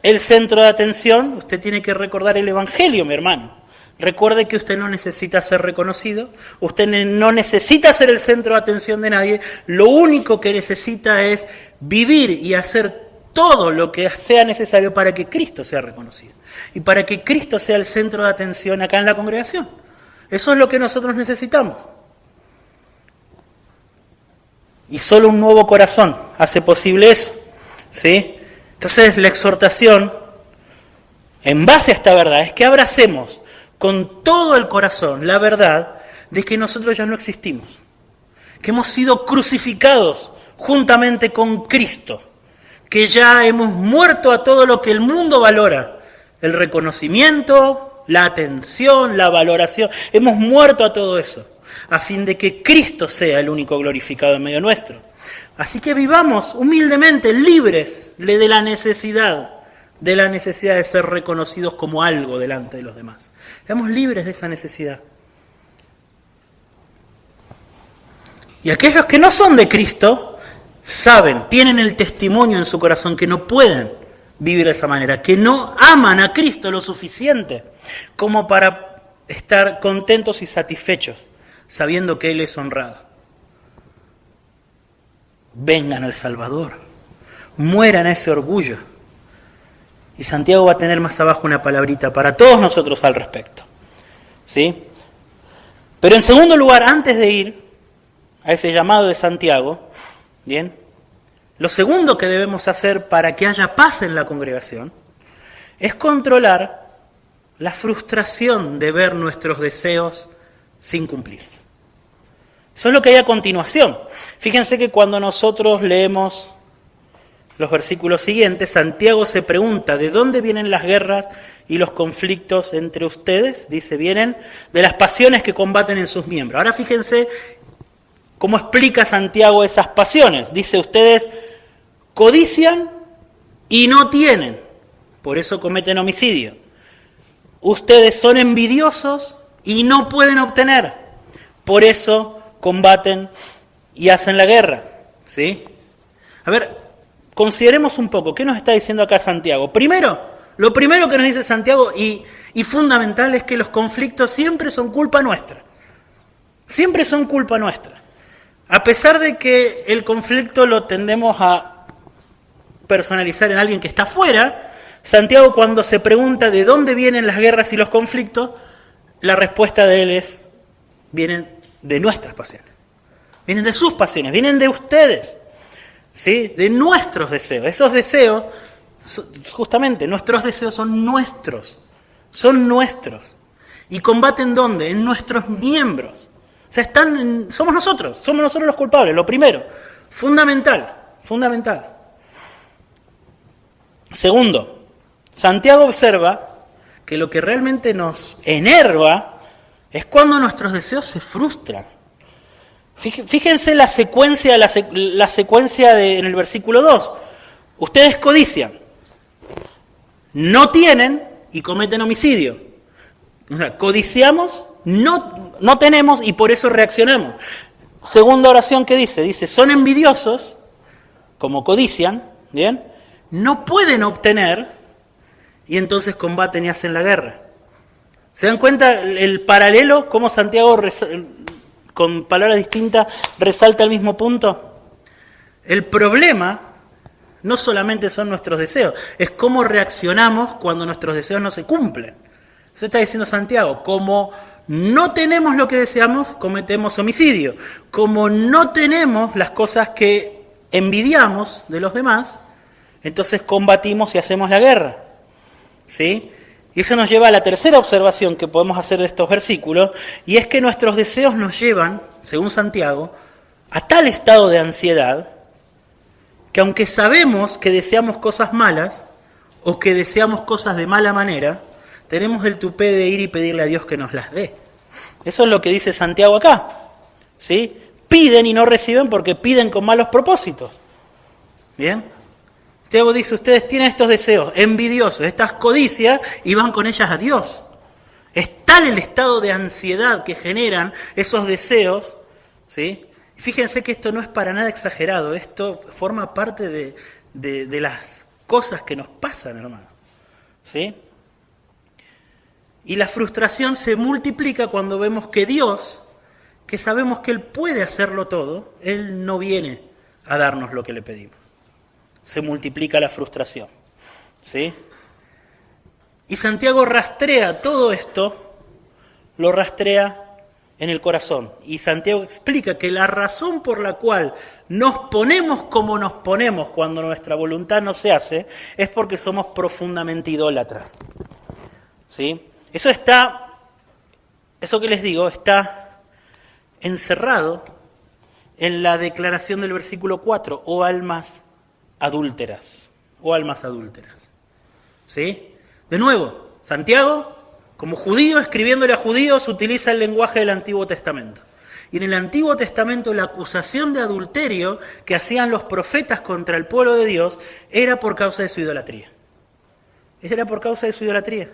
el centro de atención. Usted tiene que recordar el Evangelio, mi hermano. Recuerde que usted no necesita ser reconocido, usted no necesita ser el centro de atención de nadie, lo único que necesita es vivir y hacer todo lo que sea necesario para que Cristo sea reconocido y para que Cristo sea el centro de atención acá en la congregación. Eso es lo que nosotros necesitamos. Y solo un nuevo corazón hace posible eso, ¿sí? Entonces la exhortación, en base a esta verdad, es que abracemos con todo el corazón la verdad de que nosotros ya no existimos, que hemos sido crucificados juntamente con Cristo, que ya hemos muerto a todo lo que el mundo valora, el reconocimiento, la atención, la valoración, hemos muerto a todo eso, a fin de que Cristo sea el único glorificado en medio nuestro. Así que vivamos humildemente, libres de la necesidad de ser reconocidos como algo delante de los demás. Seamos libres de esa necesidad. Y aquellos que no son de Cristo, saben, tienen el testimonio en su corazón que no pueden vivir de esa manera, que no aman a Cristo lo suficiente como para estar contentos y satisfechos, sabiendo que Él es honrado. Vengan al Salvador, mueran a ese orgullo. Y Santiago va a tener más abajo una palabrita para todos nosotros al respecto, ¿sí? Pero en segundo lugar, antes de ir a ese llamado de Santiago, ¿bien? Lo segundo que debemos hacer para que haya paz en la congregación es controlar la frustración de ver nuestros deseos sin cumplirse. Eso es lo que hay a continuación. Fíjense que cuando nosotros leemos los versículos siguientes, Santiago se pregunta, ¿de dónde vienen las guerras y los conflictos entre ustedes? Dice, vienen de las pasiones que combaten en sus miembros. Ahora fíjense cómo explica Santiago esas pasiones. Dice, ustedes codician y no tienen, por eso cometen homicidio. Ustedes son envidiosos y no pueden obtener, por eso combaten y hacen la guerra. ¿Sí? A ver, consideremos un poco, ¿qué nos está diciendo acá Santiago? Primero, lo primero que nos dice Santiago y fundamental es que los conflictos siempre son culpa nuestra. Siempre son culpa nuestra. A pesar de que el conflicto lo tendemos a personalizar en alguien que está afuera, Santiago cuando se pregunta de dónde vienen las guerras y los conflictos, la respuesta de él es, vienen de nuestras pasiones. Vienen de sus pasiones, vienen de ustedes. ¿Sí? De nuestros deseos. Esos deseos, justamente, nuestros deseos son nuestros. Son nuestros. ¿Y combaten dónde? En nuestros miembros. O sea, somos nosotros los culpables, lo primero. Fundamental. Segundo, Santiago observa que lo que realmente nos enerva es cuando nuestros deseos se frustran. Fíjense la secuencia en el versículo 2. Ustedes codician, no tienen y cometen homicidio. O sea, codiciamos, no tenemos y por eso reaccionamos. Segunda oración que dice, son envidiosos, como codician, ¿bien? No pueden obtener y entonces combaten y hacen la guerra. ¿Se dan cuenta el paralelo? Cómo Santiago con palabras distintas resalta el mismo punto. El problema no solamente son nuestros deseos, es cómo reaccionamos cuando nuestros deseos no se cumplen. Eso está diciendo Santiago, como no tenemos lo que deseamos, cometemos homicidio. Como no tenemos las cosas que envidiamos de los demás, entonces combatimos y hacemos la guerra. ¿Sí? Y eso nos lleva a la tercera observación que podemos hacer de estos versículos, y es que nuestros deseos nos llevan, según Santiago, a tal estado de ansiedad, que aunque sabemos que deseamos cosas malas, o que deseamos cosas de mala manera, tenemos el tupé de ir y pedirle a Dios que nos las dé. Eso es lo que dice Santiago acá. ¿Sí? Piden y no reciben porque piden con malos propósitos. ¿Bien? Santiago dice, ustedes tienen estos deseos envidiosos, estas codicias, y van con ellas a Dios. Es tal el estado de ansiedad que generan esos deseos, ¿sí? Fíjense que esto no es para nada exagerado, esto forma parte de las cosas que nos pasan, hermano. ¿Sí? Y la frustración se multiplica cuando vemos que Dios, que sabemos que Él puede hacerlo todo, Él no viene a darnos lo que le pedimos. Se multiplica la frustración. ¿Sí? Y Santiago rastrea todo esto, lo rastrea en el corazón. Y Santiago explica que la razón por la cual nos ponemos como nos ponemos cuando nuestra voluntad no se hace es porque somos profundamente idólatras. ¿Sí? Eso que les digo, está encerrado en la declaración del versículo 4, o almas adúlteras, o almas adúlteras. ¿Sí? De nuevo, Santiago, como judío, escribiéndole a judíos, utiliza el lenguaje del Antiguo Testamento. Y en el Antiguo Testamento la acusación de adulterio que hacían los profetas contra el pueblo de Dios era por causa de su idolatría. Era por causa de su idolatría.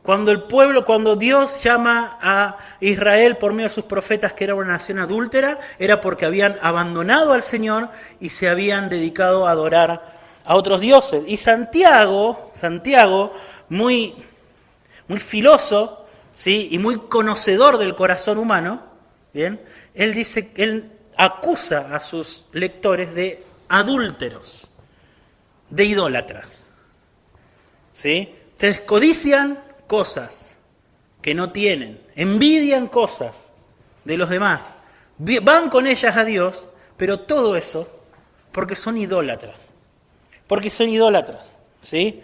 Cuando Dios llama a Israel por medio de sus profetas que era una nación adúltera, era porque habían abandonado al Señor y se habían dedicado a adorar a otros dioses. Y Santiago, muy filoso, ¿sí? Y muy conocedor del corazón humano, ¿bien? Él acusa a sus lectores de adúlteros, de idólatras. ¿Sí? Ustedes codician cosas que no tienen, envidian cosas de los demás, van con ellas a Dios, pero todo eso porque son idólatras. Porque son idólatras, ¿sí?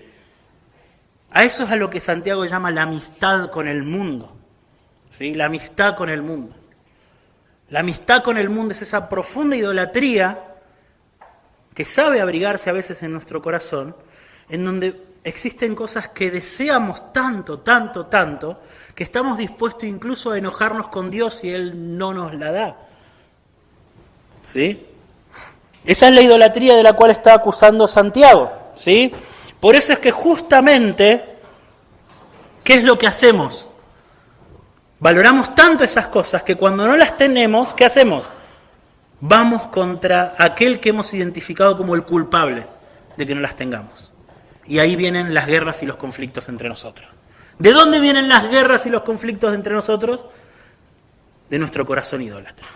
A eso es a lo que Santiago llama la amistad con el mundo, ¿sí? La amistad con el mundo. La amistad con el mundo es esa profunda idolatría que sabe abrigarse a veces en nuestro corazón, en donde existen cosas que deseamos tanto, que estamos dispuestos incluso a enojarnos con Dios si Él no nos la da. ¿Sí? Esa es la idolatría de la cual está acusando Santiago. ¿Sí? Por eso es que justamente, ¿qué es lo que hacemos? Valoramos tanto esas cosas que cuando no las tenemos, ¿qué hacemos? Vamos contra aquel que hemos identificado como el culpable de que no las tengamos. Y ahí vienen las guerras y los conflictos entre nosotros. ¿De dónde vienen las guerras y los conflictos entre nosotros? De nuestro corazón idólatra.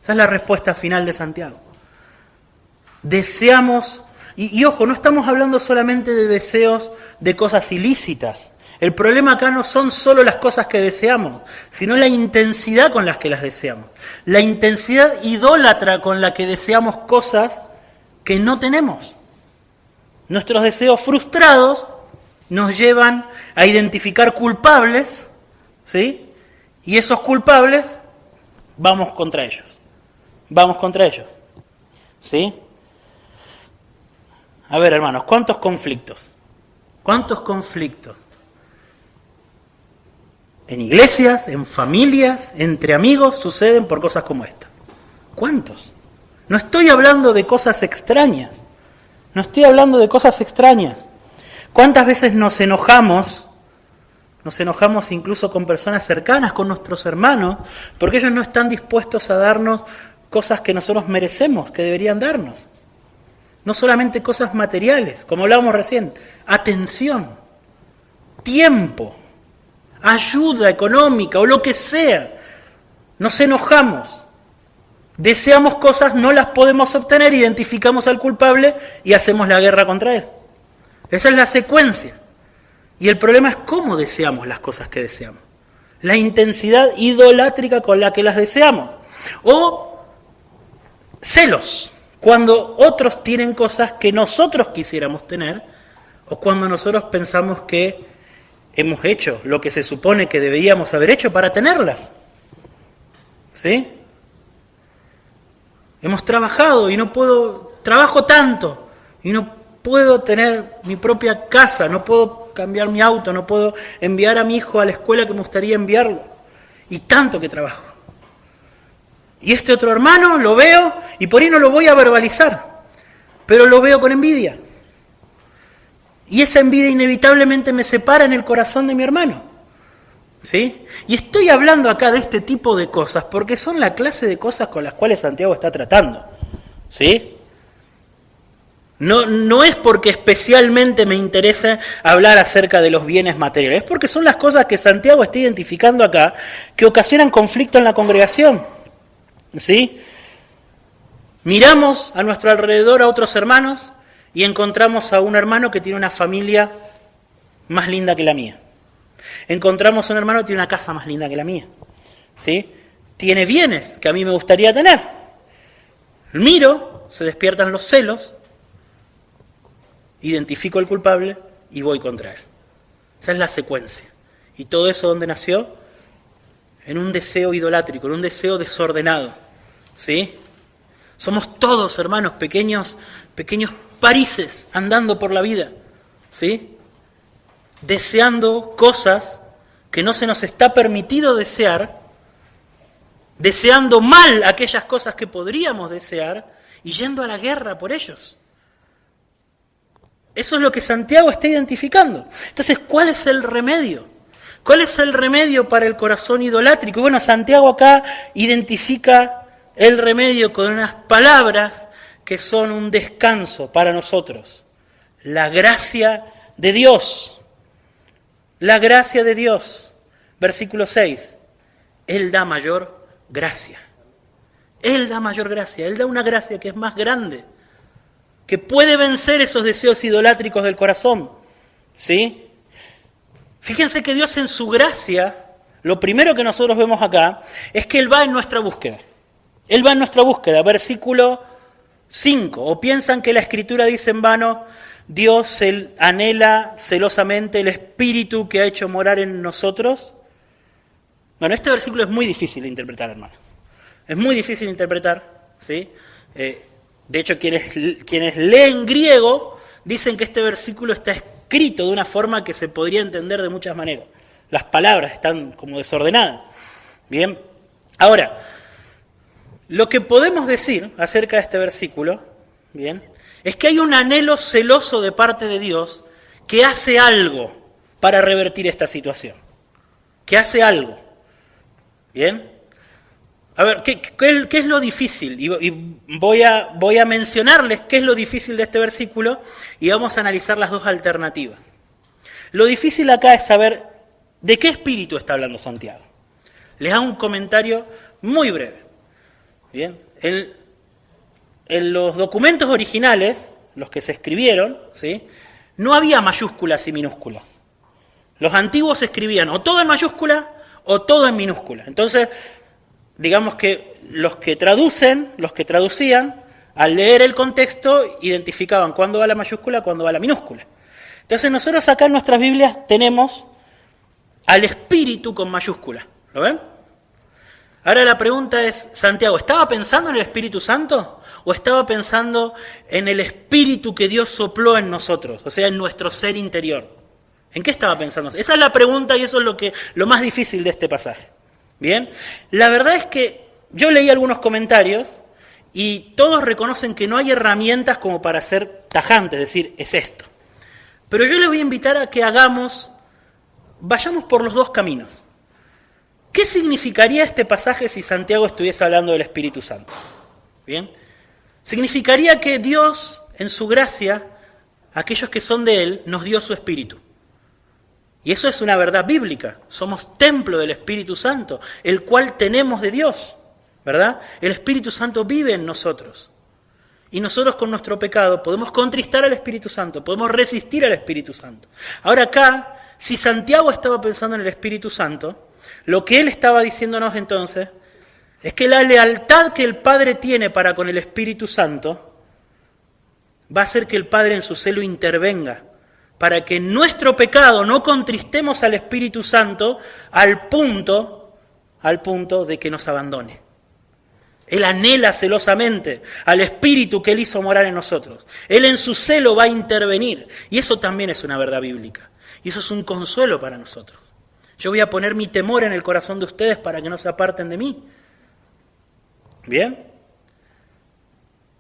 Esa es la respuesta final de Santiago. Deseamos, y ojo, no estamos hablando solamente de deseos de cosas ilícitas. El problema acá no son solo las cosas que deseamos, sino la intensidad con las que las deseamos. La intensidad idólatra con la que deseamos cosas que no tenemos. Nuestros deseos frustrados nos llevan a identificar culpables, ¿sí? Y esos culpables, vamos contra ellos. ¿Sí? A ver, hermanos, ¿cuántos conflictos? En iglesias, en familias, entre amigos, suceden por cosas como esta. ¿Cuántos? No estoy hablando de cosas extrañas. ¿Cuántas veces nos enojamos incluso con personas cercanas, con nuestros hermanos, porque ellos no están dispuestos a darnos cosas que nosotros merecemos, que deberían darnos? No solamente cosas materiales, como hablábamos recién, atención, tiempo, ayuda económica o lo que sea. Nos enojamos. Deseamos cosas, no las podemos obtener, identificamos al culpable y hacemos la guerra contra él. Esa es la secuencia. Y el problema es cómo deseamos las cosas que deseamos. La intensidad idolátrica con la que las deseamos. O celos, cuando otros tienen cosas que nosotros quisiéramos tener, o cuando nosotros pensamos que hemos hecho lo que se supone que deberíamos haber hecho para tenerlas. ¿Sí? Hemos trabajado y trabajo tanto y no puedo tener mi propia casa, no puedo cambiar mi auto, no puedo enviar a mi hijo a la escuela que me gustaría enviarlo. Y tanto que trabajo. Y este otro hermano lo veo y por ahí no lo voy a verbalizar, pero lo veo con envidia. Y esa envidia inevitablemente me separa en el corazón de mi hermano. ¿Sí? Y estoy hablando acá de este tipo de cosas porque son la clase de cosas con las cuales Santiago está tratando. ¿Sí? No es porque especialmente me interese hablar acerca de los bienes materiales, es porque son las cosas que Santiago está identificando acá que ocasionan conflicto en la congregación. ¿Sí? Miramos a nuestro alrededor a otros hermanos y encontramos a un hermano que tiene una familia más linda que la mía. Encontramos a un hermano que tiene una casa más linda que la mía. ¿Sí? Tiene bienes que a mí me gustaría tener. Miro, se despiertan los celos, identifico al culpable y voy contra él. Esa es la secuencia. ¿Y todo eso dónde nació? En un deseo idolátrico, en un deseo desordenado. ¿Sí? Somos todos, hermanos, pequeños Parises andando por la vida. ¿Sí? Deseando cosas que no se nos está permitido desear, deseando mal aquellas cosas que podríamos desear y yendo a la guerra por ellos. Eso es lo que Santiago está identificando. Entonces, ¿cuál es el remedio? ¿Cuál es el remedio para el corazón idolátrico? Y bueno, Santiago acá identifica el remedio con unas palabras que son un descanso para nosotros. La gracia de Dios. La gracia de Dios. Versículo 6. Él da mayor gracia. Él da mayor gracia. Él da una gracia que es más grande, que puede vencer esos deseos idolátricos del corazón. ¿Sí? Fíjense que Dios en su gracia, lo primero que nosotros vemos acá, es que Él va en nuestra búsqueda. Él va en nuestra búsqueda. Versículo 5. ¿O piensan que la Escritura dice en vano, Dios anhela celosamente el Espíritu que ha hecho morar en nosotros? Bueno, este versículo es muy difícil de interpretar, hermano. Es muy difícil de interpretar, ¿sí? De hecho, quienes leen griego dicen que este versículo está escrito de una forma que se podría entender de muchas maneras. Las palabras están como desordenadas. Bien. Ahora, lo que podemos decir acerca de este versículo, bien, es que hay un anhelo celoso de parte de Dios que hace algo para revertir esta situación. Que hace algo. Bien. A ver, ¿qué es lo difícil? Y voy a mencionarles qué es lo difícil de este versículo y vamos a analizar las dos alternativas. Lo difícil acá es saber de qué espíritu está hablando Santiago. Les hago un comentario muy breve. Bien, en los documentos originales, los que se escribieron, ¿sí?, no había mayúsculas y minúsculas. Los antiguos escribían o todo en mayúscula o todo en minúscula. Entonces, digamos que los que traducían, al leer el contexto, identificaban cuándo va la mayúscula, cuándo va la minúscula. Entonces nosotros acá en nuestras Biblias tenemos al Espíritu con mayúscula. ¿Lo ven? Ahora la pregunta es, Santiago, ¿estaba pensando en el Espíritu Santo? ¿O estaba pensando en el Espíritu que Dios sopló en nosotros? O sea, en nuestro ser interior. ¿En qué estaba pensando? Esa es la pregunta y eso es lo más difícil de este pasaje. Bien, la verdad es que yo leí algunos comentarios y todos reconocen que no hay herramientas como para ser tajantes, es decir, es esto. Pero yo les voy a invitar a que vayamos por los dos caminos. ¿Qué significaría este pasaje si Santiago estuviese hablando del Espíritu Santo? Bien, significaría que Dios, en su gracia, a aquellos que son de Él, nos dio su Espíritu. Y eso es una verdad bíblica. Somos templo del Espíritu Santo, el cual tenemos de Dios, ¿verdad? El Espíritu Santo vive en nosotros. Y nosotros con nuestro pecado podemos contristar al Espíritu Santo, podemos resistir al Espíritu Santo. Ahora acá, si Santiago estaba pensando en el Espíritu Santo, lo que él estaba diciéndonos entonces es que la lealtad que el Padre tiene para con el Espíritu Santo va a hacer que el Padre en su celo intervenga para que en nuestro pecado no contristemos al Espíritu Santo al punto de que nos abandone. Él anhela celosamente al Espíritu que Él hizo morar en nosotros. Él en su celo va a intervenir. Y eso también es una verdad bíblica. Y eso es un consuelo para nosotros. Yo voy a poner mi temor en el corazón de ustedes para que no se aparten de mí. ¿Bien?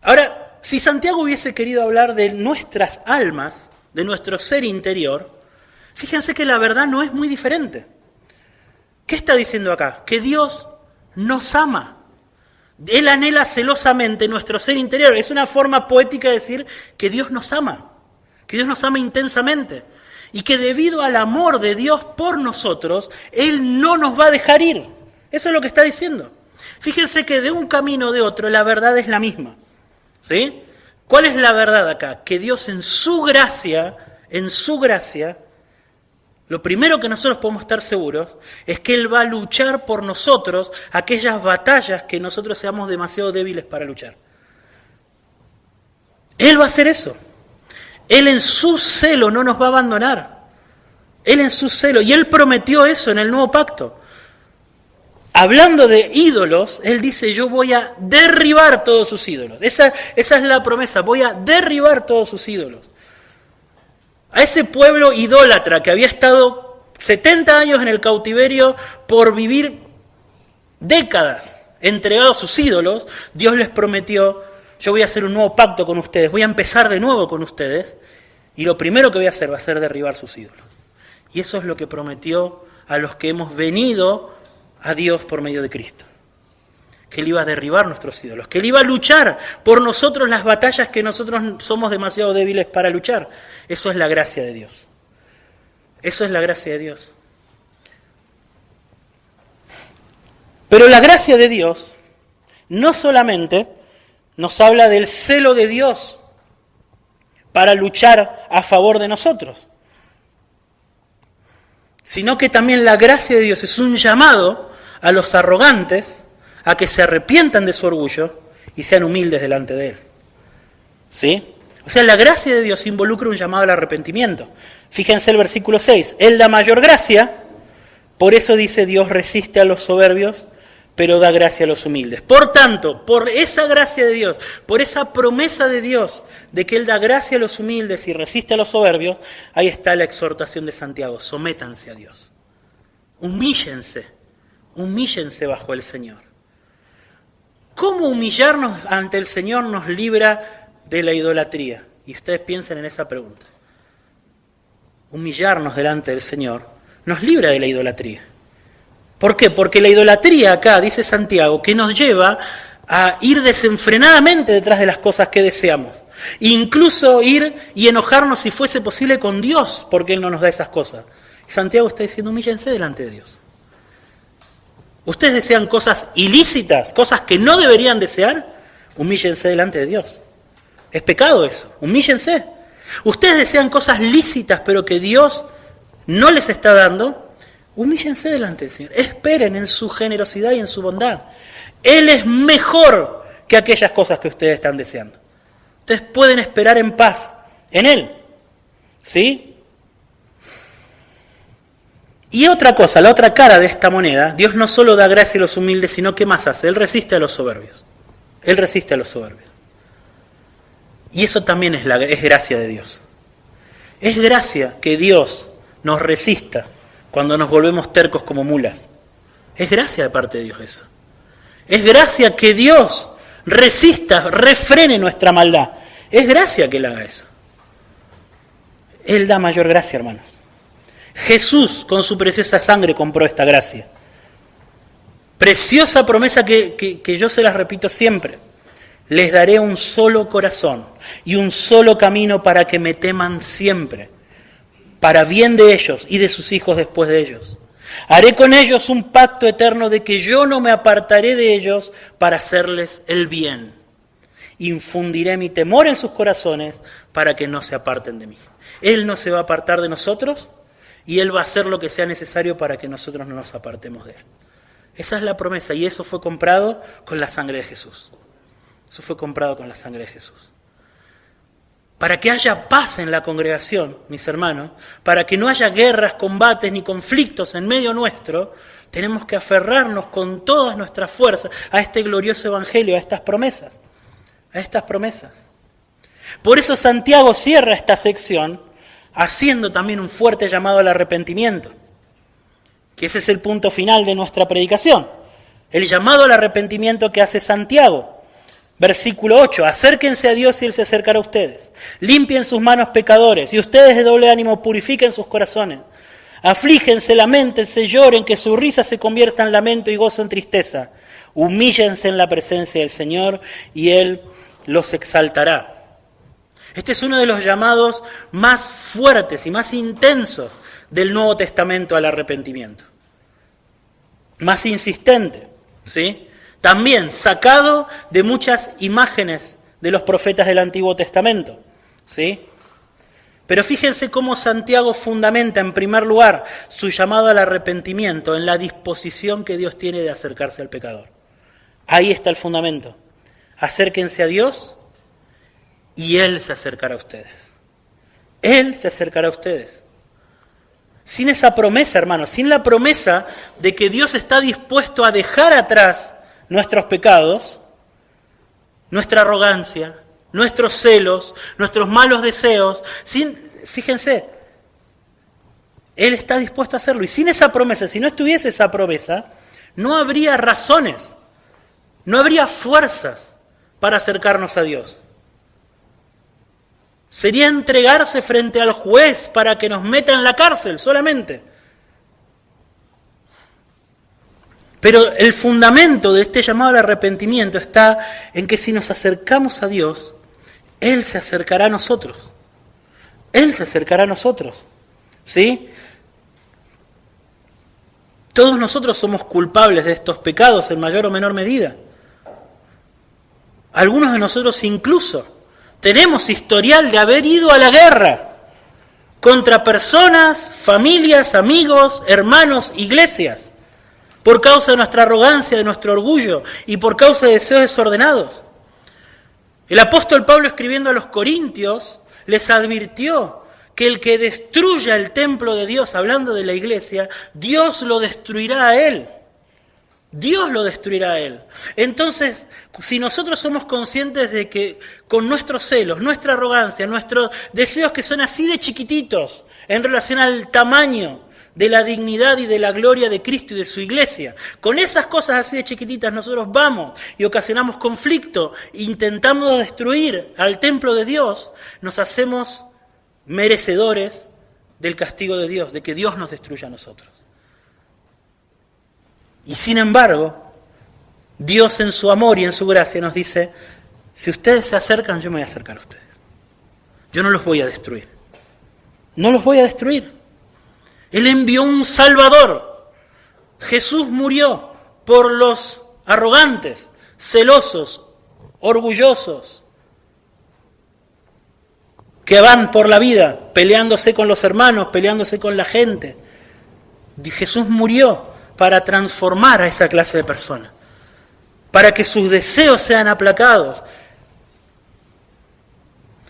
Ahora, si Santiago hubiese querido hablar de nuestras almas, de nuestro ser interior, fíjense que la verdad no es muy diferente. ¿Qué está diciendo acá? Que Dios nos ama. Él anhela celosamente nuestro ser interior. Es una forma poética de decir que Dios nos ama intensamente. Y que debido al amor de Dios por nosotros, Él no nos va a dejar ir. Eso es lo que está diciendo. Fíjense que de un camino o de otro la verdad es la misma. ¿Sí? ¿Cuál es la verdad acá? Que Dios en su gracia, lo primero que nosotros podemos estar seguros es que Él va a luchar por nosotros aquellas batallas que nosotros seamos demasiado débiles para luchar. Él va a hacer eso. Él en su celo no nos va a abandonar. Él en su celo. Y Él prometió eso en el nuevo pacto. Hablando de ídolos, Él dice, yo voy a derribar todos sus ídolos. Esa es la promesa, voy a derribar todos sus ídolos. A ese pueblo idólatra que había estado 70 años en el cautiverio por vivir décadas entregado a sus ídolos, Dios les prometió, yo voy a hacer un nuevo pacto con ustedes, voy a empezar de nuevo con ustedes, y lo primero que voy a hacer va a ser derribar sus ídolos. Y eso es lo que prometió a los que hemos venido a Dios por medio de Cristo. Que Él iba a derribar nuestros ídolos, que Él iba a luchar por nosotros las batallas que nosotros somos demasiado débiles para luchar. Eso es la gracia de Dios. Eso es la gracia de Dios. Pero la gracia de Dios no solamente nos habla del celo de Dios para luchar a favor de nosotros, sino que también la gracia de Dios es un llamado a los arrogantes a que se arrepientan de su orgullo y sean humildes delante de Él. ¿Sí? O sea, la gracia de Dios involucra un llamado al arrepentimiento. Fíjense el versículo 6. Él da mayor gracia, por eso dice Dios resiste a los soberbios, pero da gracia a los humildes. Por tanto, por esa gracia de Dios, por esa promesa de Dios de que Él da gracia a los humildes y resiste a los soberbios, ahí está la exhortación de Santiago. Sométanse a Dios. Humíllense bajo el Señor. ¿Cómo humillarnos ante el Señor nos libra de la idolatría? Y ustedes piensen en esa pregunta. Humillarnos delante del Señor nos libra de la idolatría. ¿Por qué? Porque la idolatría acá, dice Santiago, que nos lleva a ir desenfrenadamente detrás de las cosas que deseamos. Incluso ir y enojarnos si fuese posible con Dios, porque Él no nos da esas cosas. Y Santiago está diciendo, humíllense delante de Dios. Ustedes desean cosas ilícitas, cosas que no deberían desear, humíllense delante de Dios. Es pecado eso, humíllense. Ustedes desean cosas lícitas, pero que Dios no les está dando, humíllense delante del Señor. Esperen en su generosidad y en su bondad. Él es mejor que aquellas cosas que ustedes están deseando. Ustedes pueden esperar en paz en Él. ¿Sí? Y otra cosa, la otra cara de esta moneda, Dios no solo da gracia a los humildes, sino ¿qué más hace? Él resiste a los soberbios. Él resiste a los soberbios. Y eso también es gracia de Dios. Es gracia que Dios nos resista cuando nos volvemos tercos como mulas. Es gracia de parte de Dios eso. Es gracia que Dios resista, refrene nuestra maldad. Es gracia que Él haga eso. Él da mayor gracia, hermanos. Jesús con su preciosa sangre compró esta gracia. Preciosa promesa que yo se las repito siempre. Les daré un solo corazón y un solo camino para que me teman siempre, para bien de ellos y de sus hijos después de ellos. Haré con ellos un pacto eterno de que yo no me apartaré de ellos para hacerles el bien. Infundiré mi temor en sus corazones para que no se aparten de mí. Él no se va a apartar de nosotros y Él va a hacer lo que sea necesario para que nosotros no nos apartemos de Él. Esa es la promesa y eso fue comprado con la sangre de Jesús. Eso fue comprado con la sangre de Jesús. Para que haya paz en la congregación, mis hermanos, para que no haya guerras, combates ni conflictos en medio nuestro, tenemos que aferrarnos con todas nuestras fuerzas a este glorioso evangelio, a estas promesas. A estas promesas. Por eso Santiago cierra esta sección haciendo también un fuerte llamado al arrepentimiento, que ese es el punto final de nuestra predicación. El llamado al arrepentimiento que hace Santiago. Versículo 8, acérquense a Dios y Él se acercará a ustedes. Limpien sus manos pecadores y ustedes de doble ánimo purifiquen sus corazones. Aflígense, lamentense, lloren, que su risa se convierta en lamento y gozo en tristeza. Humíllense en la presencia del Señor y Él los exaltará. Este es uno de los llamados más fuertes y más intensos del Nuevo Testamento al arrepentimiento. Más insistente, ¿sí? También sacado de muchas imágenes de los profetas del Antiguo Testamento, ¿sí? Pero fíjense cómo Santiago fundamenta en primer lugar su llamado al arrepentimiento en la disposición que Dios tiene de acercarse al pecador. Ahí está el fundamento. Acérquense a Dios y Él se acercará a ustedes. Él se acercará a ustedes. Sin esa promesa, hermanos, sin la promesa de que Dios está dispuesto a dejar atrás nuestros pecados, nuestra arrogancia, nuestros celos, nuestros malos deseos, fíjense, Él está dispuesto a hacerlo. Y sin esa promesa, si no estuviese esa promesa, no habría razones, no habría fuerzas para acercarnos a Dios. Sería entregarse frente al juez para que nos meta en la cárcel solamente. Pero el fundamento de este llamado al arrepentimiento está en que si nos acercamos a Dios, Él se acercará a nosotros. Él se acercará a nosotros. ¿Sí? Todos nosotros somos culpables de estos pecados en mayor o menor medida. Algunos de nosotros incluso tenemos historial de haber ido a la guerra contra personas, familias, amigos, hermanos, iglesias, por causa de nuestra arrogancia, de nuestro orgullo y por causa de deseos desordenados. El apóstol Pablo, escribiendo a los Corintios, les advirtió que el que destruya el templo de Dios, hablando de la iglesia, Dios lo destruirá a él. Dios lo destruirá a él. Entonces, si nosotros somos conscientes de que con nuestros celos, nuestra arrogancia, nuestros deseos que son así de chiquititos en relación al tamaño de la dignidad y de la gloria de Cristo y de su iglesia, con esas cosas así de chiquititas nosotros vamos y ocasionamos conflicto, intentamos destruir al templo de Dios, nos hacemos merecedores del castigo de Dios, de que Dios nos destruya a nosotros. Y sin embargo, Dios en su amor y en su gracia nos dice, si ustedes se acercan, yo me voy a acercar a ustedes. Yo no los voy a destruir. No los voy a destruir. Él envió un Salvador. Jesús murió por los arrogantes, celosos, orgullosos, que van por la vida peleándose con los hermanos, peleándose con la gente. Jesús murió para transformar a esa clase de personas, para que sus deseos sean aplacados,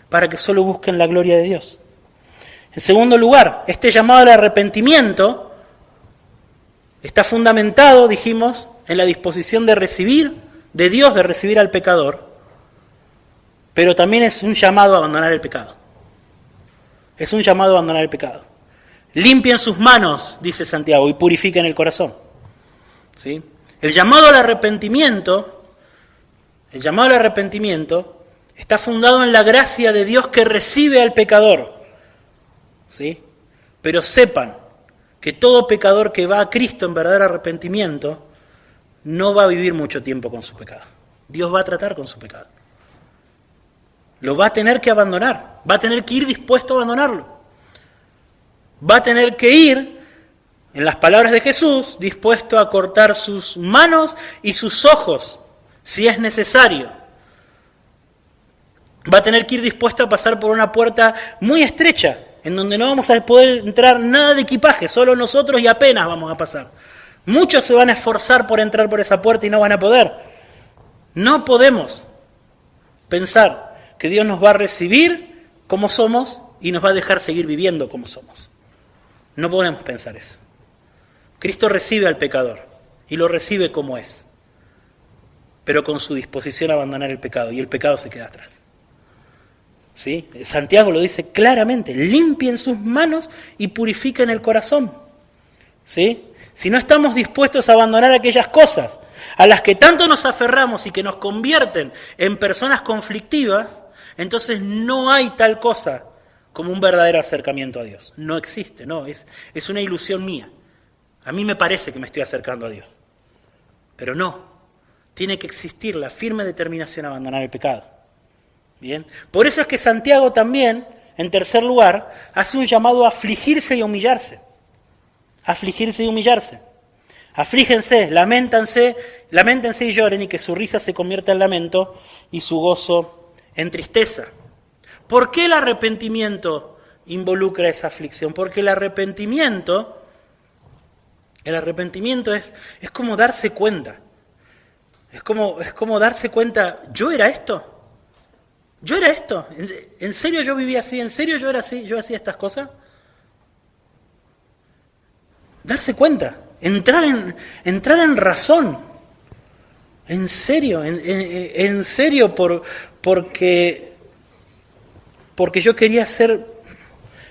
para que solo busquen la gloria de Dios. En segundo lugar, este llamado al arrepentimiento está fundamentado, dijimos, en la disposición de recibir, de Dios, de recibir al pecador, pero también es un llamado a abandonar el pecado. Es un llamado a abandonar el pecado. Limpien sus manos, dice Santiago, y purifiquen el corazón. ¿Sí? El llamado al arrepentimiento está fundado en la gracia de Dios que recibe al pecador. ¿Sí? Pero sepan que todo pecador que va a Cristo en verdadero arrepentimiento no va a vivir mucho tiempo con su pecado. Dios va a tratar con su pecado. Lo va a tener que abandonar, va a tener que ir dispuesto a abandonarlo. Va a tener que ir, en las palabras de Jesús, dispuesto a cortar sus manos y sus ojos, si es necesario. Va a tener que ir dispuesto a pasar por una puerta muy estrecha, en donde no vamos a poder entrar nada de equipaje, solo nosotros y apenas vamos a pasar. Muchos se van a esforzar por entrar por esa puerta y no van a poder. No podemos pensar que Dios nos va a recibir como somos y nos va a dejar seguir viviendo como somos. No podemos pensar eso. Cristo recibe al pecador y lo recibe como es, pero con su disposición a abandonar el pecado, y el pecado se queda atrás. ¿Sí? Santiago lo dice claramente, limpien sus manos y purifiquen el corazón. ¿Sí? Si no estamos dispuestos a abandonar aquellas cosas a las que tanto nos aferramos y que nos convierten en personas conflictivas, entonces no hay tal cosa como un verdadero acercamiento a Dios. No existe, no, es una ilusión mía. A mí me parece que me estoy acercando a Dios, pero no. tiene que existir la firme determinación a abandonar el pecado. Bien, por eso es que Santiago también, en tercer lugar, hace un llamado a afligirse y humillarse. Afligirse y humillarse. Aflígense, lamentense y lloren, y que su risa se convierta en lamento y su gozo en tristeza. ¿Por qué el arrepentimiento involucra esa aflicción? Porque el arrepentimiento es como darse cuenta. Es como darse cuenta, ¿yo era esto? ¿Yo era esto? ¿En serio yo vivía así? ¿En serio yo era así? ¿Yo hacía estas cosas? Darse cuenta, entrar en razón. En serio, porque yo quería ser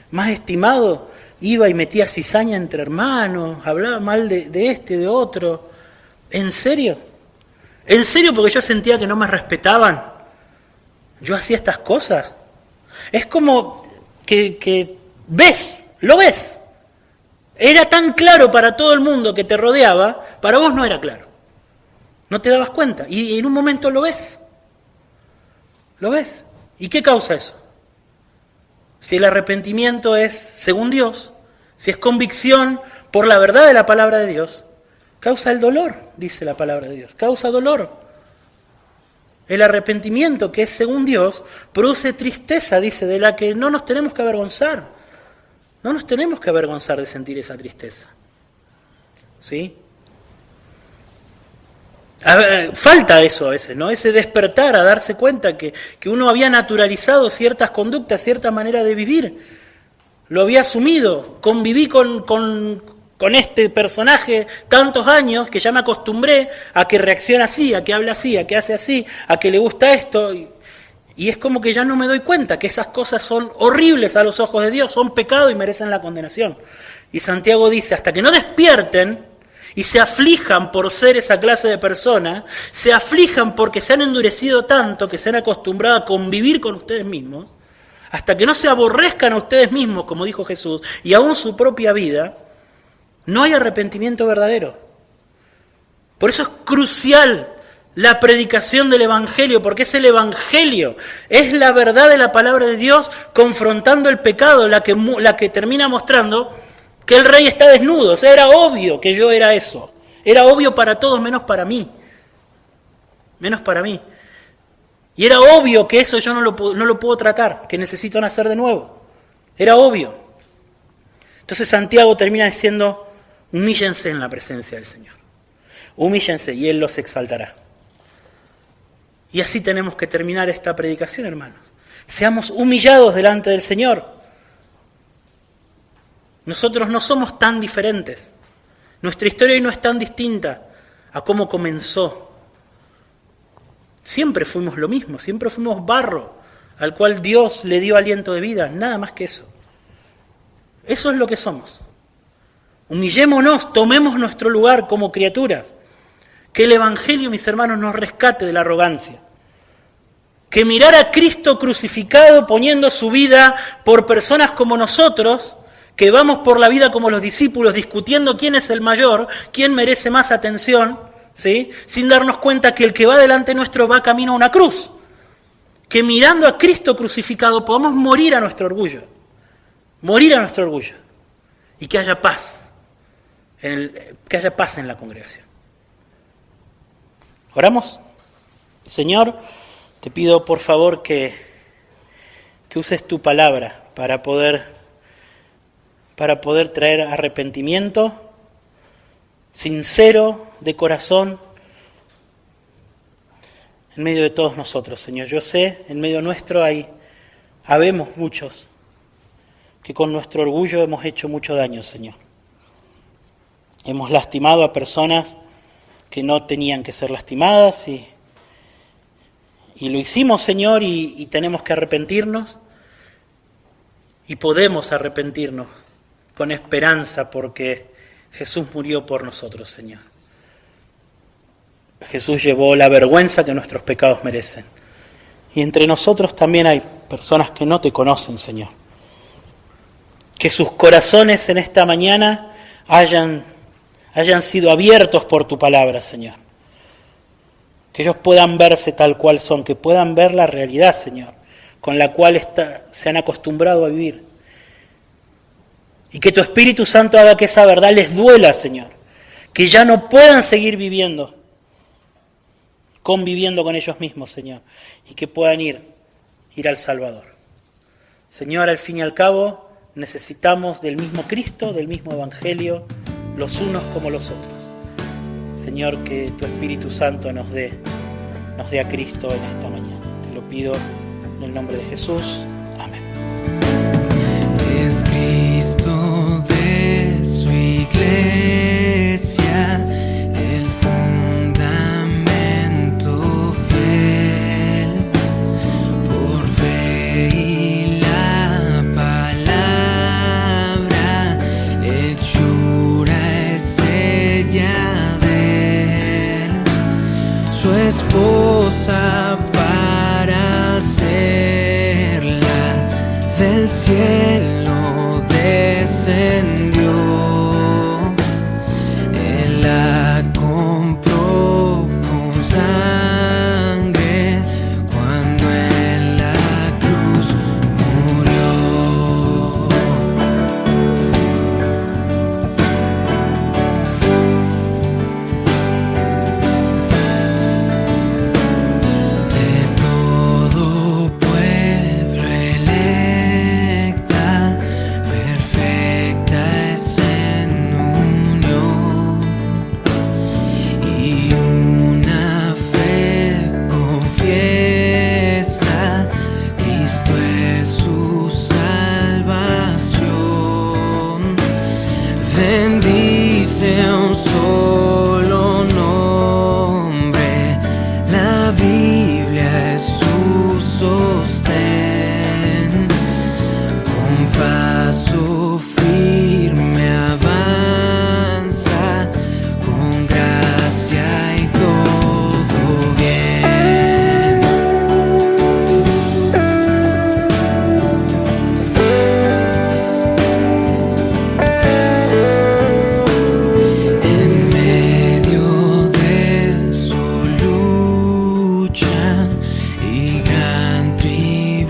más estimado, iba y metía cizaña entre hermanos, hablaba mal de este, de otro. ¿En serio? ¿En serio porque yo sentía que no me respetaban? Yo hacía estas cosas. Es como que lo ves. Era tan claro para todo el mundo que te rodeaba, para vos no era claro. No te dabas cuenta. Y en un momento lo ves. ¿Lo ves? ¿Y qué causa eso? Si el arrepentimiento es según Dios, si es convicción por la verdad de la palabra de Dios, causa el dolor, dice la palabra de Dios. Causa dolor. El arrepentimiento, que es según Dios, produce tristeza, dice, de la que no nos tenemos que avergonzar. No nos tenemos que avergonzar de sentir esa tristeza. ¿Sí? Falta eso a veces, ¿no? Ese despertar a darse cuenta que uno había naturalizado ciertas conductas, cierta manera de vivir. Lo había asumido, conviví con este personaje tantos años que ya me acostumbré a que reacciona así, a que habla así, a que hace así, a que le gusta esto. Y es como que ya no me doy cuenta que esas cosas son horribles a los ojos de Dios, son pecado y merecen la condenación. Y Santiago dice, hasta que no despierten y se aflijan por ser esa clase de persona, se aflijan porque se han endurecido tanto que se han acostumbrado a convivir con ustedes mismos, hasta que no se aborrezcan a ustedes mismos, como dijo Jesús, y aún su propia vida, no hay arrepentimiento verdadero. Por eso es crucial la predicación del Evangelio, porque es el Evangelio, es la verdad de la palabra de Dios confrontando el pecado, la que termina mostrando que el rey está desnudo. O sea, era obvio que yo era eso. Era obvio para todos menos para mí. Menos para mí. Y era obvio que eso yo no lo puedo tratar, que necesito nacer de nuevo. Era obvio. Entonces Santiago termina diciendo, humíllense en la presencia del Señor. Humíllense y Él los exaltará. Y así tenemos que terminar esta predicación, hermanos. Seamos humillados delante del Señor. Nosotros no somos tan diferentes. Nuestra historia hoy no es tan distinta a cómo comenzó. Siempre fuimos lo mismo, siempre fuimos barro, al cual Dios le dio aliento de vida, nada más que eso. Eso es lo que somos. Humillémonos, tomemos nuestro lugar como criaturas. Que el Evangelio, mis hermanos, nos rescate de la arrogancia. Que mirar a Cristo crucificado poniendo su vida por personas como nosotros, que vamos por la vida como los discípulos discutiendo quién es el mayor, quién merece más atención, ¿sí? Sin darnos cuenta que el que va delante nuestro va camino a una cruz. Que mirando a Cristo crucificado podamos morir a nuestro orgullo. Morir a nuestro orgullo. Y que haya paz. Que haya paz en la congregación. ¿Oramos? Señor, te pido por favor que uses tu palabra para poder traer arrepentimiento sincero, de corazón, en medio de todos nosotros, Señor. Yo sé, en medio nuestro habemos muchos que con nuestro orgullo hemos hecho mucho daño, Señor. Hemos lastimado a personas que no tenían que ser lastimadas y lo hicimos, Señor, y tenemos que arrepentirnos y podemos arrepentirnos con esperanza porque Jesús murió por nosotros, Señor. Jesús llevó la vergüenza que nuestros pecados merecen. Y entre nosotros también hay personas que no te conocen, Señor. Que sus corazones en esta mañana hayan sido abiertos por tu palabra, Señor. que ellos puedan verse tal cual son, que puedan ver la realidad, Señor, con la cual se han acostumbrado a vivir. Y que tu Espíritu Santo haga que esa verdad les duela, Señor, que ya no puedan seguir conviviendo con ellos mismos, Señor, y que puedan ir al Salvador. Señor, al fin y al cabo, necesitamos del mismo Cristo, del mismo Evangelio, los unos como los otros. Señor, que tu Espíritu Santo nos dé a Cristo en esta mañana. Te lo pido en el nombre de Jesús. Amén. Es Cristo de su iglesia, el fundamento fiel, por fe y la palabra, hechura es ella de él, su esposa para serla, del cielo descendió, él la compró con sangre cuando en la cruz murió. De todo pueblo electa, perfecta es en unión, y una fe confiesa, Cristo es su salvación. Bendice un solo nombre, la Biblia es su sostén, con paso firme avanza, con gracia y todo bien. En medio de su lucha y gran tribulación,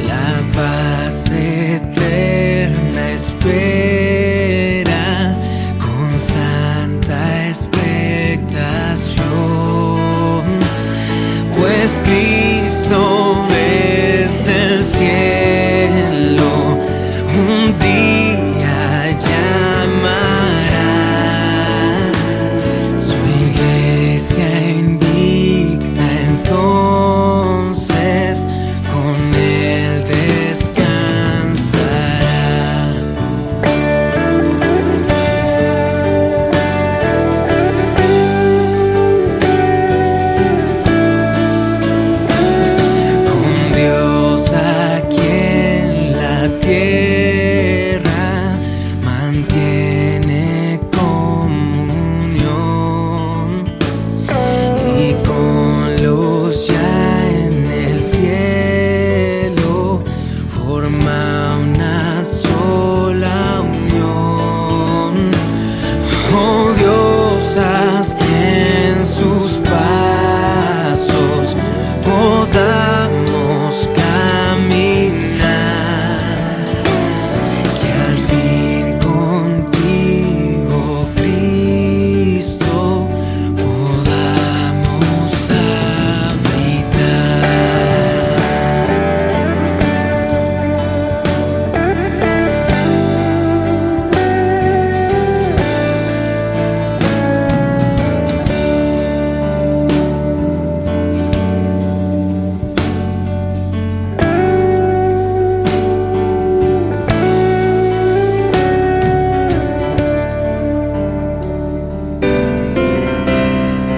la paz eterna espera con santa expectación, pues Cristo desde el cielo un día llamará su iglesia invicta, entonces con él descansará. Con Dios aquí en la tierra mantiene comunión, y con los ya en el cielo forma una sola unión. Oh Dios, haz que en sus pasos podamos caminar, que al fin contigo, Cristo, podamos habitar.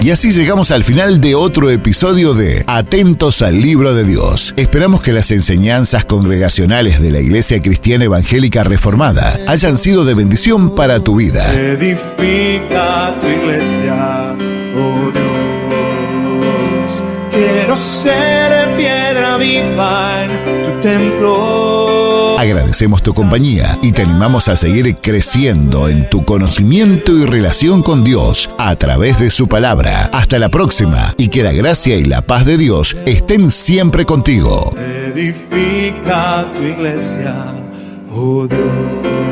Y así llegamos al final de otro episodio de Atentos al Libro de Dios. Esperamos que las enseñanzas congregacionales de la Iglesia Cristiana Evangélica Reformada hayan sido de bendición para tu vida. Edifica tu iglesia, oh Dios. Quiero ser piedra viva en tu templo. Agradecemos tu compañía y te animamos a seguir creciendo en tu conocimiento y relación con Dios a través de su palabra. Hasta la próxima y que la gracia y la paz de Dios estén siempre contigo. Edifica tu iglesia, oh Dios.